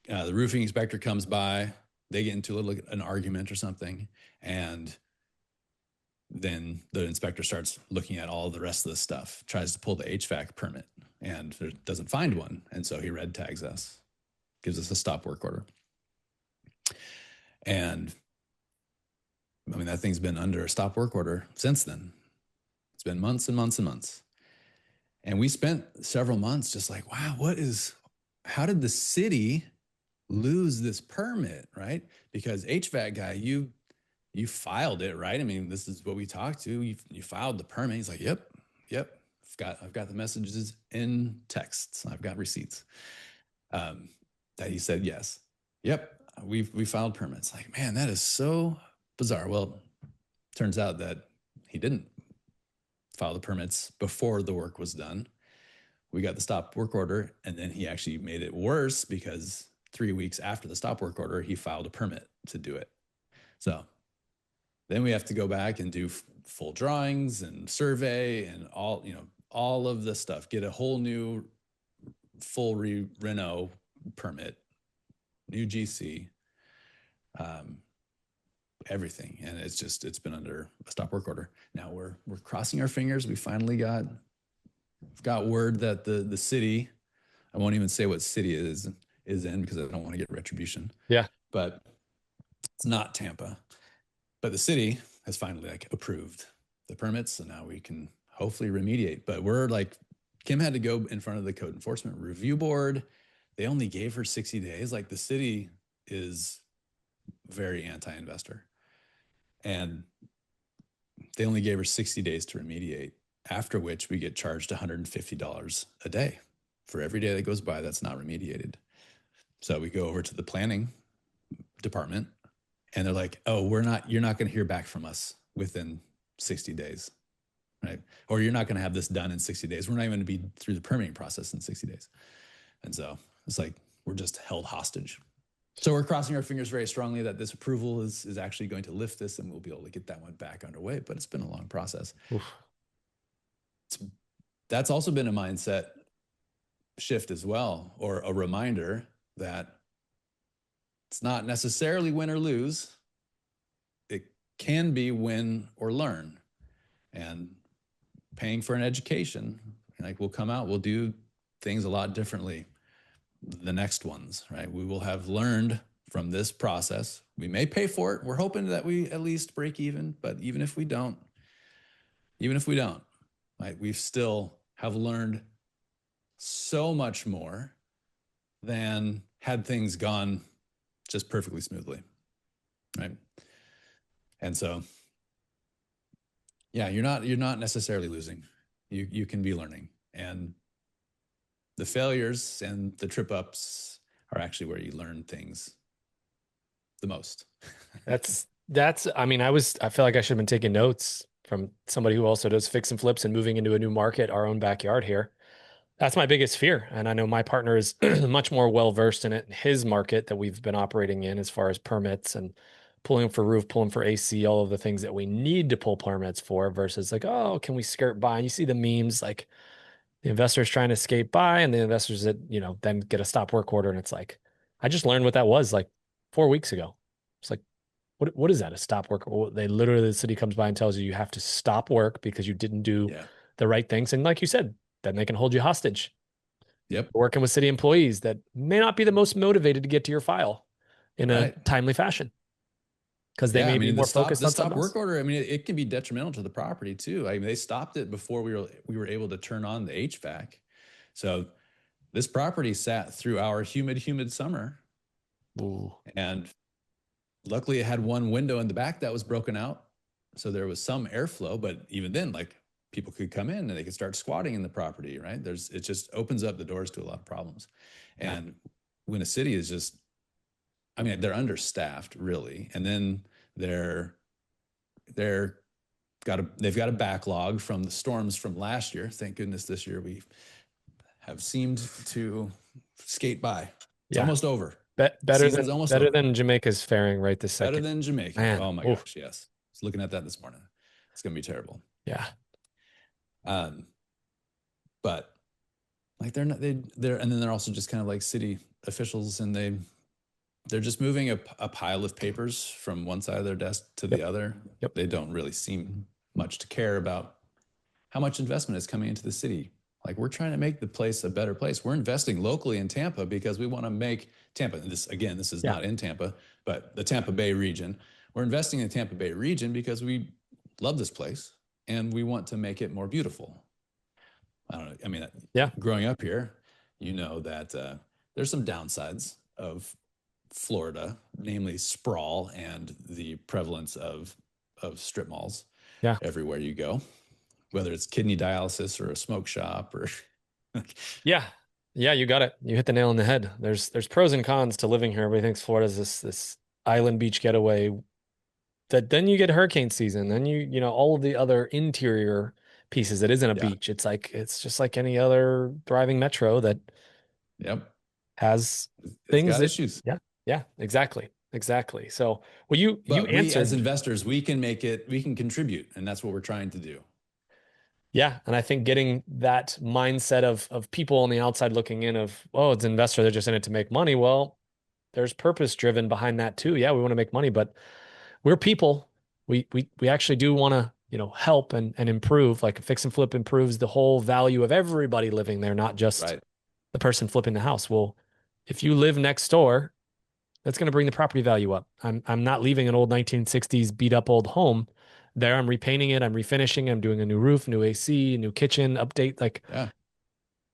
Speaker 2: The roofing inspector comes by, they get into an argument or something, and then the inspector starts looking at all the rest of the stuff, tries to pull the HVAC permit, and doesn't find one. And so he red tags us, gives us a stop work order. And I mean, that thing's been under a stop work order since then. It's been months and months and months. And we spent several months just like, wow, how did the city lose this permit, right? Because HVAC guy, you filed it, right? I mean, this is what we talked to. You filed the permit. He's like, yep. I've got the messages in texts. I've got receipts. That he said yes. Yep, we filed permits. Like, man, that is so bizarre. Well, turns out that he didn't file the permits before the work was done. We got the stop work order, and then he actually made it worse because 3 weeks after the stop work order, he filed a permit to do it. So then we have to go back and do full drawings and survey and all of the stuff, get a whole new full reno permit, new GC, everything. And it's been under a stop work order. Now we're crossing our fingers. We finally got word that the city, I won't even say what city it is in because I don't want to get retribution.
Speaker 1: Yeah.
Speaker 2: But it's not Tampa. But the city has finally approved the permits, so now we can hopefully remediate. But Kim had to go in front of the code enforcement review board. They only gave her 60 days. Like, the city is very anti-investor, and they only gave her 60 days to remediate, after which we get charged $150 a day for every day that goes by that's not remediated. So we go over to the planning department, and they're like, oh, you're not going to hear back from us within 60 days, right? Or you're not going to have this done in 60 days. We're not even going to be through the permitting process in 60 days. And so it's like, we're just held hostage. So we're crossing our fingers very strongly that this approval is actually going to lift this, and we'll be able to get that one back underway. But it's been a long process. That's also been a mindset shift as well, or a reminder that it's not necessarily win or lose. It can be win or learn. And paying for an education, we'll come out, we'll do things a lot differently the next ones, right? We will have learned from this process. We may pay for it. We're hoping that we at least break even, but even if we don't, right, we still have learned so much more than had things gone just perfectly smoothly, right? And so, yeah, you're not necessarily losing. You can be learning, and the failures and the trip ups are actually where you learn things the most.
Speaker 1: I mean, I feel like I should have been taking notes from somebody who also does fix and flips and moving into a new market, our own backyard here. That's my biggest fear. And I know my partner is much more well versed in it, in his market that we've been operating in, as far as permits and pulling for roof, pulling for AC, all of the things that we need to pull permits for, versus like, oh, can we skirt by? And you see the memes, like the investors trying to skate by and the investors that, then get a stop work order. And it's like, I just learned what that was like 4 weeks ago. It's like, what is that? A stop work? They literally, the city comes by and tells you you have to stop work because you didn't do the right things. And like you said, then they can hold you hostage.
Speaker 2: Yep.
Speaker 1: Working with city employees that may not be the most motivated to get to your file in a timely fashion, because they may be more focused on
Speaker 2: stop
Speaker 1: something
Speaker 2: work
Speaker 1: else.
Speaker 2: order. I mean, it can be detrimental to the property too. I mean, they stopped it before we were able to turn on the HVAC. So this property sat through our humid summer.
Speaker 1: Ooh.
Speaker 2: And luckily it had one window in the back that was broken out. So there was some airflow, but even then, people could come in and they could start squatting in the property, right? It just opens up the doors to a lot of problems. And when a city is just, I mean, they're understaffed really. And then they've got a backlog from the storms from last year. Thank goodness this year we have seemed to skate by. It's almost over.
Speaker 1: Better than Jamaica's faring right this second.
Speaker 2: Better than Jamaica.
Speaker 1: Man.
Speaker 2: Oh my gosh, yes. I was looking at that this morning. It's gonna be terrible.
Speaker 1: Yeah.
Speaker 2: But they're and then they're also just kind of like city officials, and they're just moving a pile of papers from one side of their desk to
Speaker 1: Yep.
Speaker 2: the other.
Speaker 1: Yep.
Speaker 2: They don't really seem much to care about how much investment is coming into the city. Like, we're trying to make the place a better place. We're investing locally in Tampa because we want to make Tampa, this again, this is
Speaker 1: Yeah.
Speaker 2: not in Tampa, but the Tampa Bay region. We're investing in the Tampa Bay region because we love this place and we want to make it more beautiful. I don't know. I mean,
Speaker 1: Yeah.
Speaker 2: growing up here, you know that there's some downsides of Florida, namely sprawl and the prevalence of strip malls
Speaker 1: Yeah.
Speaker 2: everywhere you go, whether it's kidney dialysis or a smoke shop or
Speaker 1: Yeah. Yeah, you got it. You hit the nail on the head. There's pros and cons to living here. Everybody thinks Florida's this island beach getaway that then you get hurricane season, then all of the other interior pieces that isn't a
Speaker 2: yeah,
Speaker 1: beach. It's just like any other thriving metro that
Speaker 2: yep,
Speaker 1: has
Speaker 2: it's
Speaker 1: things
Speaker 2: got
Speaker 1: that
Speaker 2: issues.
Speaker 1: yeah, yeah, exactly. Exactly. So, well, you
Speaker 2: But we as
Speaker 1: answered.
Speaker 2: investors, we can contribute, and that's what we're trying to do.
Speaker 1: Yeah, and I think getting that mindset of people on the outside looking in of, oh, it's an investor, they're just in it to make money. Well, there's purpose driven behind that too. Yeah, we want to make money, but we're people. We actually do want to, help and improve. Like fix and flip improves the whole value of everybody living there, not just
Speaker 2: Right.
Speaker 1: the person flipping the house. Well, if you live next door, that's going to bring the property value up. I'm not leaving an old 1960s beat up old home there. I'm repainting it, I'm refinishing, I'm doing a new roof, new AC, new kitchen update. Like
Speaker 2: Yeah.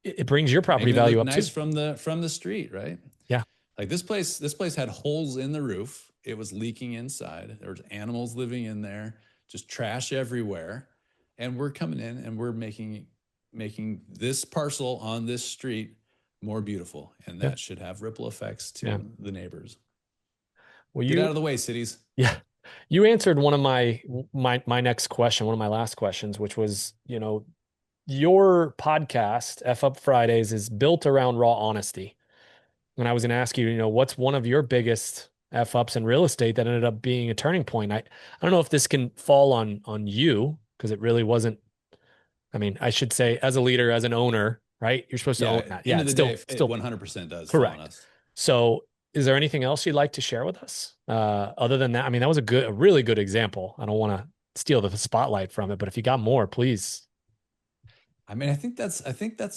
Speaker 1: it brings your property
Speaker 2: Making it
Speaker 1: value
Speaker 2: look
Speaker 1: up
Speaker 2: nice
Speaker 1: too.
Speaker 2: from the street, right?
Speaker 1: Yeah.
Speaker 2: Like this place had holes in the roof. It was leaking inside. There was animals living in there, just trash everywhere. And we're coming in and we're making this parcel on this street more beautiful. And
Speaker 1: Yeah.
Speaker 2: that should have ripple effects
Speaker 1: Yeah.
Speaker 2: to the neighbors.
Speaker 1: Well,
Speaker 2: Get out of the way, cities.
Speaker 1: yeah, you answered one of my next question, one of my last questions, which was, your podcast, F Up Fridays, is built around raw honesty. And I was going to ask you, what's one of your biggest F ups in real estate that ended up being a turning point? I don't know if this can fall on you because it really wasn't. I mean, I should say as a leader, as an owner, right? You're supposed to own
Speaker 2: Yeah.
Speaker 1: that. Yeah,
Speaker 2: End of
Speaker 1: it's
Speaker 2: the
Speaker 1: still
Speaker 2: day, it
Speaker 1: still
Speaker 2: 100% does fall on
Speaker 1: correct.
Speaker 2: us.
Speaker 1: So, is there anything else you'd like to share with us? Other than that, I mean, that was a really good example. I don't want to steal the spotlight from it, but if you got more, please
Speaker 2: I mean, I think that's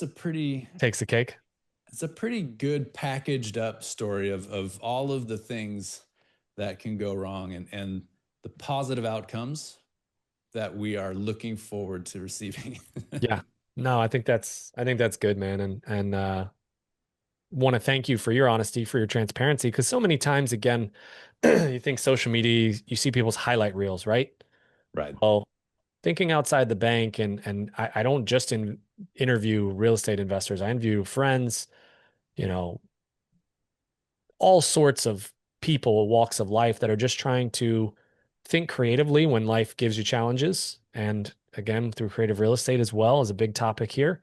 Speaker 2: a pretty
Speaker 1: takes the cake.
Speaker 2: it's a pretty good packaged up story of all of the things that can go wrong and the positive outcomes that we are looking forward to receiving.
Speaker 1: Yeah. No, I think that's good, man. And want to thank you for your honesty, for your transparency, because so many times, again, you think social media, you see people's highlight reels, right?
Speaker 2: Right.
Speaker 1: Well, thinking outside the bank, and I don't just interview real estate investors. I interview friends, you know, all sorts of people, walks of life that are just trying to think creatively when life gives you challenges. And again, through creative real estate as well is a big topic here.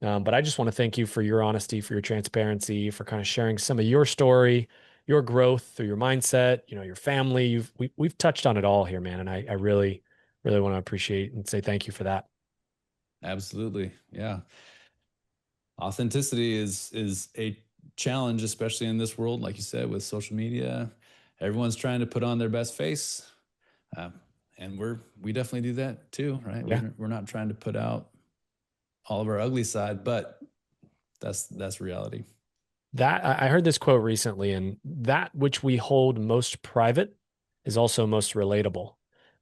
Speaker 1: But I just want to thank you for your honesty, for your transparency, for kind of sharing some of your story, your growth through your mindset, your family. We've touched on it all here, man. And I really, really want to appreciate and say thank you for that.
Speaker 2: Absolutely. Yeah. Authenticity is a challenge, especially in this world, like you said, with social media. Everyone's trying to put on their best face. Um, and we definitely do that too, right?
Speaker 1: Yeah.
Speaker 2: We're not trying to put out all of our ugly side, but that's reality.
Speaker 1: That I heard this quote recently, and that which we hold most private is also most relatable.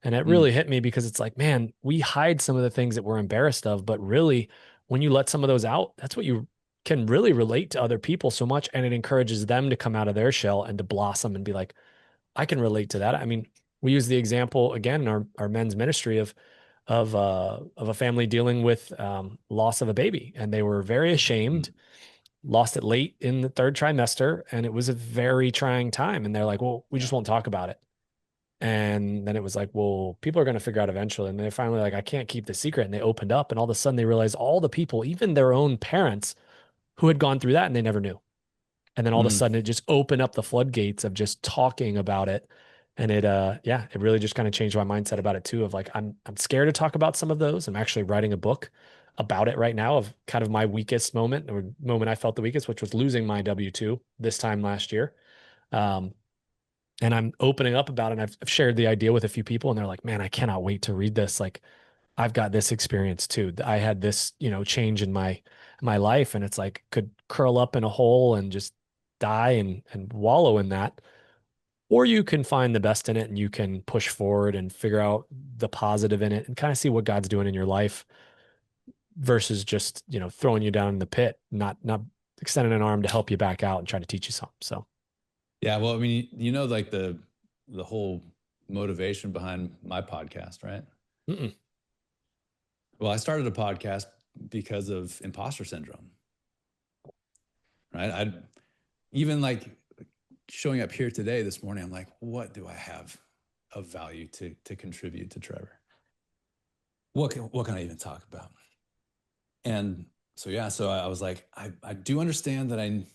Speaker 1: And it
Speaker 2: Mm,
Speaker 1: really hit me because it's like, man, we hide some of the things that we're embarrassed of, but really, when you let some of those out, that's what you can really relate to other people so much. And it encourages them to come out of their shell and to blossom and be like, I can relate to that. I mean, we use the example again in our men's ministry of a family dealing with loss of a baby, and they were very ashamed,
Speaker 2: mm,
Speaker 1: lost it late in the third trimester, and it was a very trying time. And they're like, well, we
Speaker 2: yeah.
Speaker 1: just won't talk about it. And then it was like, well, people are going to figure out eventually. And they're finally like, I can't keep the secret. And they opened up, and all of a sudden they realized all the people, even their own parents, who had gone through that and they never knew. And then all of a
Speaker 2: Mm.
Speaker 1: sudden it just opened up the floodgates of just talking about it. And yeah, it really just kind of changed my mindset about it too, of like, I'm scared to talk about some of those. I'm actually writing a book about it right now of kind of my weakest moment or moment I felt the weakest, which was losing my W-2 this time last year. Um, and I'm opening up about it. And I've shared the idea with a few people, and they're like, "Man, I cannot wait to read this. Like, I've got this experience too. I had this, change in my life, and it's like could curl up in a hole and just die and wallow in that, or you can find the best in it and you can push forward and figure out the positive in it and kind of see what God's doing in your life versus just, throwing you down in the pit, not extending an arm to help you back out and try to teach you something. So,
Speaker 2: Yeah, well, I mean, like the whole motivation behind my podcast, right?
Speaker 1: mm-mm.
Speaker 2: Well, I started a podcast because of imposter syndrome, right? I even like showing up here today this morning, I'm like, what do I have of value to contribute to Trevor? What can I even talk about? And so yeah, so I was like, I do understand that I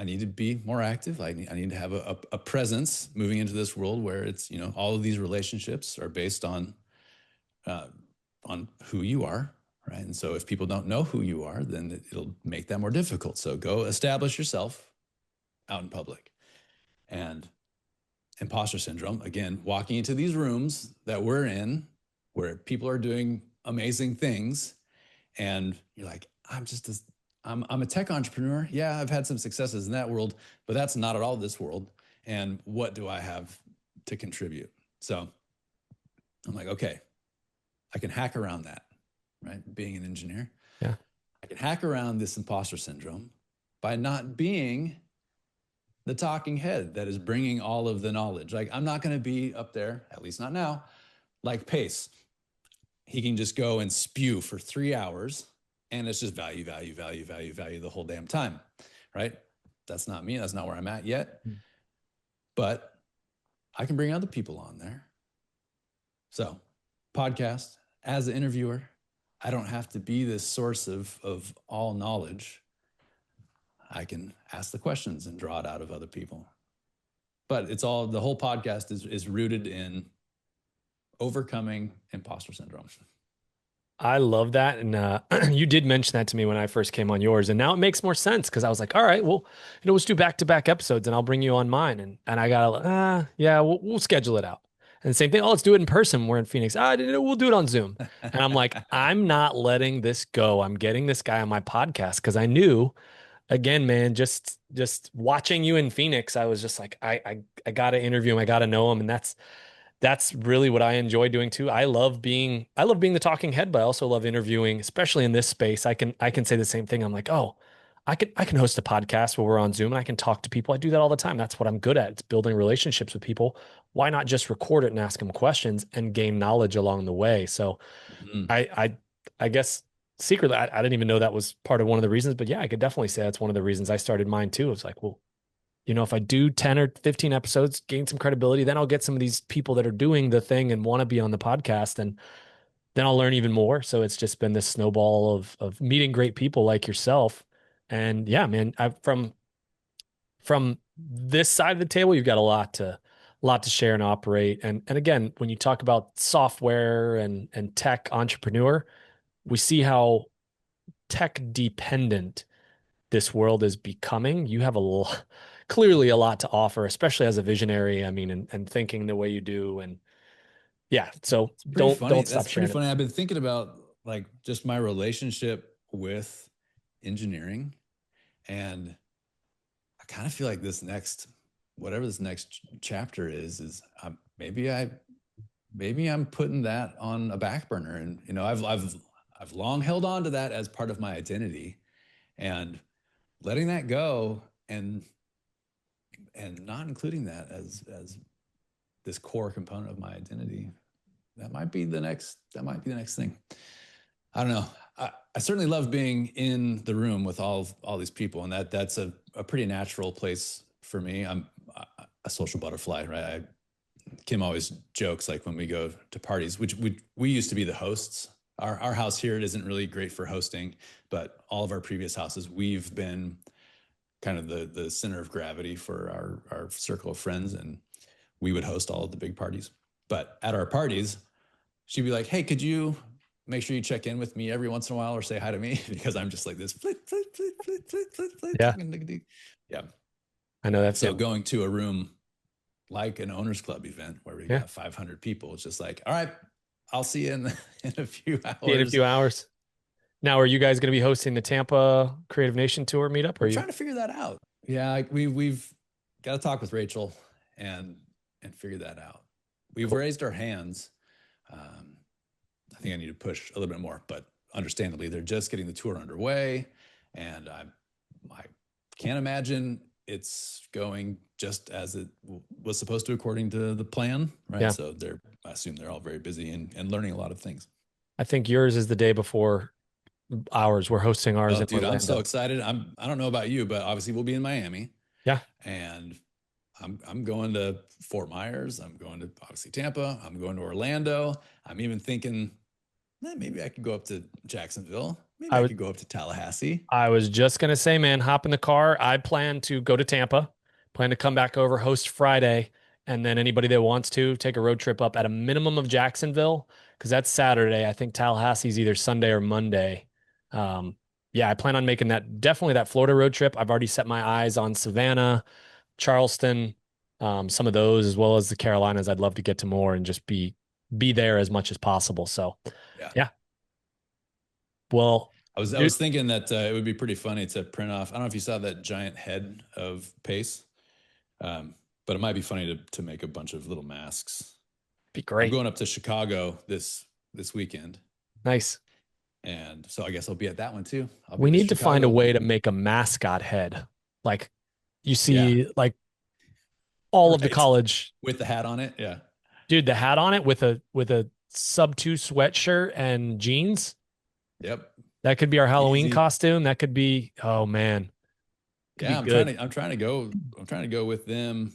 Speaker 2: need to be more active. I need to have a presence moving into this world where it's, all of these relationships are based uh, on who you are, right? And so if people don't know who you are, then it'll make that more difficult. So go establish yourself out in public. And imposter syndrome, again, walking into these rooms that we're in where people are doing amazing things, and you're like, I'm a tech entrepreneur. Yeah, I've had some successes in that world, but that's not at all this world. And what do I have to contribute? So I'm like, okay, I can hack around that, right? Being an engineer,
Speaker 1: Yeah.
Speaker 2: I can hack around this imposter syndrome by not being the talking head that is bringing all of the knowledge. Like, I'm not going to be up there, at least not now, like Pace. He can just go and spew for 3 hours, and it's just value, value, value, value, value the whole damn time, right? That's not me. That's not where I'm at yet. But I can bring other people on there. So, podcast, as an interviewer, I don't have to be this source of all knowledge. I can ask the questions and draw it out of other people. But the whole podcast is rooted in overcoming imposter syndrome.
Speaker 1: I love that. And you did mention that to me when I first came on yours. And now it makes more sense because I was like, all right, well, let's do back-to-back episodes and I'll bring you on mine. And I got, yeah, we'll schedule it out. And the same thing, oh, let's do it in person. We're in Phoenix. We'll do it on Zoom. And I'm like, I'm not letting this go. I'm getting this guy on my podcast because I knew, again, man, just watching you in Phoenix, I was just like, I got to interview him. I got to know him. And that's really what I enjoy doing too. I love being the talking head, but I also love interviewing, especially in this space. I can say the same thing. I'm like, oh, I can host a podcast where we're on Zoom and I can talk to people. I do that all the time. That's what I'm good at. It's building relationships with people. Why not just record it and ask them questions and gain knowledge along the way? So
Speaker 2: Mm-hmm.
Speaker 1: I guess secretly I didn't even know that was part of one of the reasons, but yeah, I could definitely say that's one of the reasons I started mine too. It was like, well, if I do 10 or 15 episodes, gain some credibility, then I'll get some of these people that are doing the thing and want to be on the podcast. And then I'll learn even more. So it's just been this snowball of meeting great people like yourself. And yeah, man, from this side of the table, you've got a lot to share and operate. And again, when you talk about software and tech entrepreneur, we see how tech dependent this world is becoming. You have clearly a lot to offer, especially as a visionary. I mean, and thinking the way you do. And yeah, so
Speaker 2: It's pretty funny.
Speaker 1: don't
Speaker 2: That's
Speaker 1: stop
Speaker 2: pretty
Speaker 1: sharing it.
Speaker 2: funny. I've been thinking about like just my relationship with engineering, and I kind of feel like whatever this next chapter is maybe I'm putting that on a back burner, and I've long held on to that as part of my identity, and letting that go and not including that as this core component of my identity, that might be the next thing. I don't know. I certainly love being in the room with all these people, and that's a pretty natural place for me. I'm a social butterfly, right? Kim always jokes like when we go to parties, which we used to be the hosts. Our house here isn't really great for hosting, but all of our previous houses, we've been kind of the center of gravity for our circle of friends, and we would host all of the big parties. But at our parties, she'd be like, "Hey, could you make sure you check in with me every once in a while or say hi to me?" Because I'm just like this, flit, flit, flit, flit, flit, flit, flit,
Speaker 1: Yeah.
Speaker 2: talking. Yeah.
Speaker 1: I know that's
Speaker 2: So
Speaker 1: it.
Speaker 2: going to a room like an owners club event where we
Speaker 1: Yeah.
Speaker 2: got 500 people, it's just like, all right, I'll see you in in a few
Speaker 1: See you in a
Speaker 2: hours.
Speaker 1: few hours. Now, are you guys going to be hosting the Tampa Creative Nation Tour meetup? Or are
Speaker 2: We're
Speaker 1: you?
Speaker 2: trying to figure that out. Yeah, we've got to talk with Rachel and figure that out. We've
Speaker 1: Cool.
Speaker 2: raised our hands. Um, I think I need to push a little bit more, but understandably, they're just getting the tour underway, and I can't imagine it's going just as it was supposed to according to the plan, right?
Speaker 1: Yeah.
Speaker 2: So I assume they're all very busy and learning a lot of things.
Speaker 1: I think yours is the day before ours. We're hosting ours
Speaker 2: Oh,
Speaker 1: in
Speaker 2: dude, I'm so
Speaker 1: Orlando.
Speaker 2: excited. I don't know about you, but obviously we'll be in Miami,
Speaker 1: Yeah.
Speaker 2: and I'm going to Fort Myers. I'm going to obviously Tampa. I'm going to Orlando. I'm even thinking maybe I could go up to Jacksonville. Maybe
Speaker 1: I
Speaker 2: I
Speaker 1: was
Speaker 2: could go up to Tallahassee.
Speaker 1: I was just gonna say, man, hop in the car. I plan to go to Tampa, plan to come back over, host Friday, and then anybody that wants to take a road trip up at a minimum of Jacksonville, because that's Saturday. I think Tallahassee's either Sunday or Monday. Um, yeah, I plan on making that definitely that Florida road trip. I've already set my eyes on Savannah, Charleston, some of those, as well as the Carolinas. I'd love to get to more and just be there as much as possible. So,
Speaker 2: Yeah.
Speaker 1: yeah. Well,
Speaker 2: I
Speaker 1: dude,
Speaker 2: was thinking that it would be pretty funny to print off. I don't know if you saw that giant head of Pace, um, but it might be funny to make a bunch of little masks.
Speaker 1: be
Speaker 2: I'm
Speaker 1: great.
Speaker 2: going up to Chicago this weekend,
Speaker 1: Nice.
Speaker 2: and so I guess I'll be at that one too. I'll be
Speaker 1: We
Speaker 2: at the
Speaker 1: need to find a
Speaker 2: Chicago
Speaker 1: way
Speaker 2: one.
Speaker 1: to make a mascot head. Like you
Speaker 2: Yeah,
Speaker 1: see, like all of the
Speaker 2: right.
Speaker 1: college
Speaker 2: With the hat on it. Yeah.
Speaker 1: dude, the hat on it with a sub two sweatshirt and jeans.
Speaker 2: Yep.
Speaker 1: That could be our Halloween
Speaker 2: Easy.
Speaker 1: costume. That could be, oh man, could be
Speaker 2: Yeah,
Speaker 1: good.
Speaker 2: I'm trying to go with them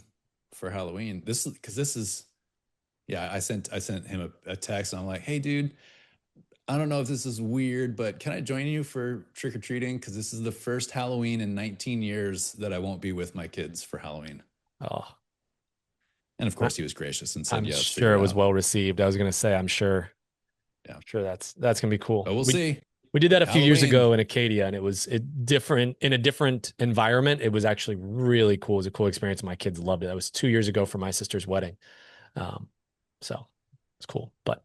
Speaker 2: for Halloween. This because this is yeah, I sent him a text and I'm like, hey dude, I don't know if this is weird, but can I join you for trick or treating? Because this is the first Halloween in 19 years that I won't be with my kids for Halloween.
Speaker 1: Oh,
Speaker 2: And of
Speaker 1: I-
Speaker 2: course he was gracious and said,
Speaker 1: I'm
Speaker 2: yeah, let's
Speaker 1: sure
Speaker 2: figure
Speaker 1: it
Speaker 2: it
Speaker 1: was
Speaker 2: out.
Speaker 1: well received. I was gonna say,
Speaker 2: Yeah.
Speaker 1: I'm sure that's gonna be cool.
Speaker 2: But we'll see.
Speaker 1: We did that a few years
Speaker 2: Halloween.
Speaker 1: ago in Acadia, and it was different in a different environment. It was actually really cool. It was a cool experience. My kids loved it. That was 2 years ago for my sister's wedding. Um, so it's cool. But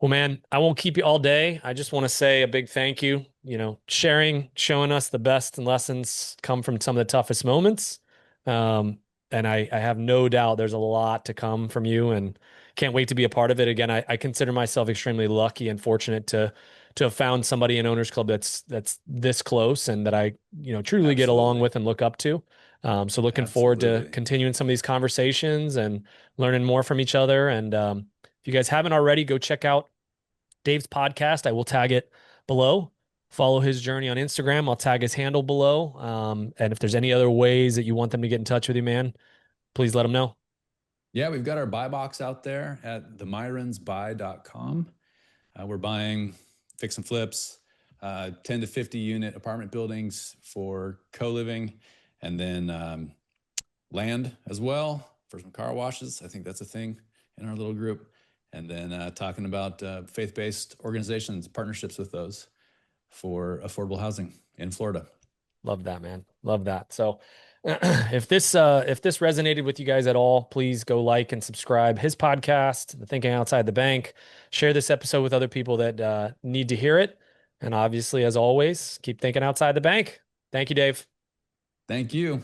Speaker 1: well, man, I won't keep you all day. I just want to say a big thank you. You know, sharing, showing us the best and lessons come from some of the toughest moments. Um, and I have no doubt there's a lot to come from you and can't wait to be a part of it. Again, I consider myself extremely lucky and fortunate to have found somebody in Owners Club that's this close and that I, you know, truly get along
Speaker 2: Absolutely.
Speaker 1: with and look up to. So looking forward to
Speaker 2: Absolutely.
Speaker 1: continuing some of these conversations and learning more from each other. And if you guys haven't already, go check out Dave's podcast. I will tag it below. Follow his journey on Instagram. I'll tag his handle below. And if there's any other ways that you want them to get in touch with you, man, please let them know.
Speaker 2: Yeah, we've got our buy box out there at themyronsbuy.com. We're buying fix and flips, 10 to 50 unit apartment buildings for co-living, and then land as well for some car washes. I think that's a thing in our little group. And then talking about faith-based organizations, partnerships with those for affordable housing in Florida.
Speaker 1: Love that, man. Love that. So if this resonated with you guys at all, please go like and subscribe his podcast, The Thinking Outside the Bank. Share this episode with other people that need to hear it. And obviously, as always, keep thinking outside the bank. Thank you, Dave.
Speaker 2: Thank you.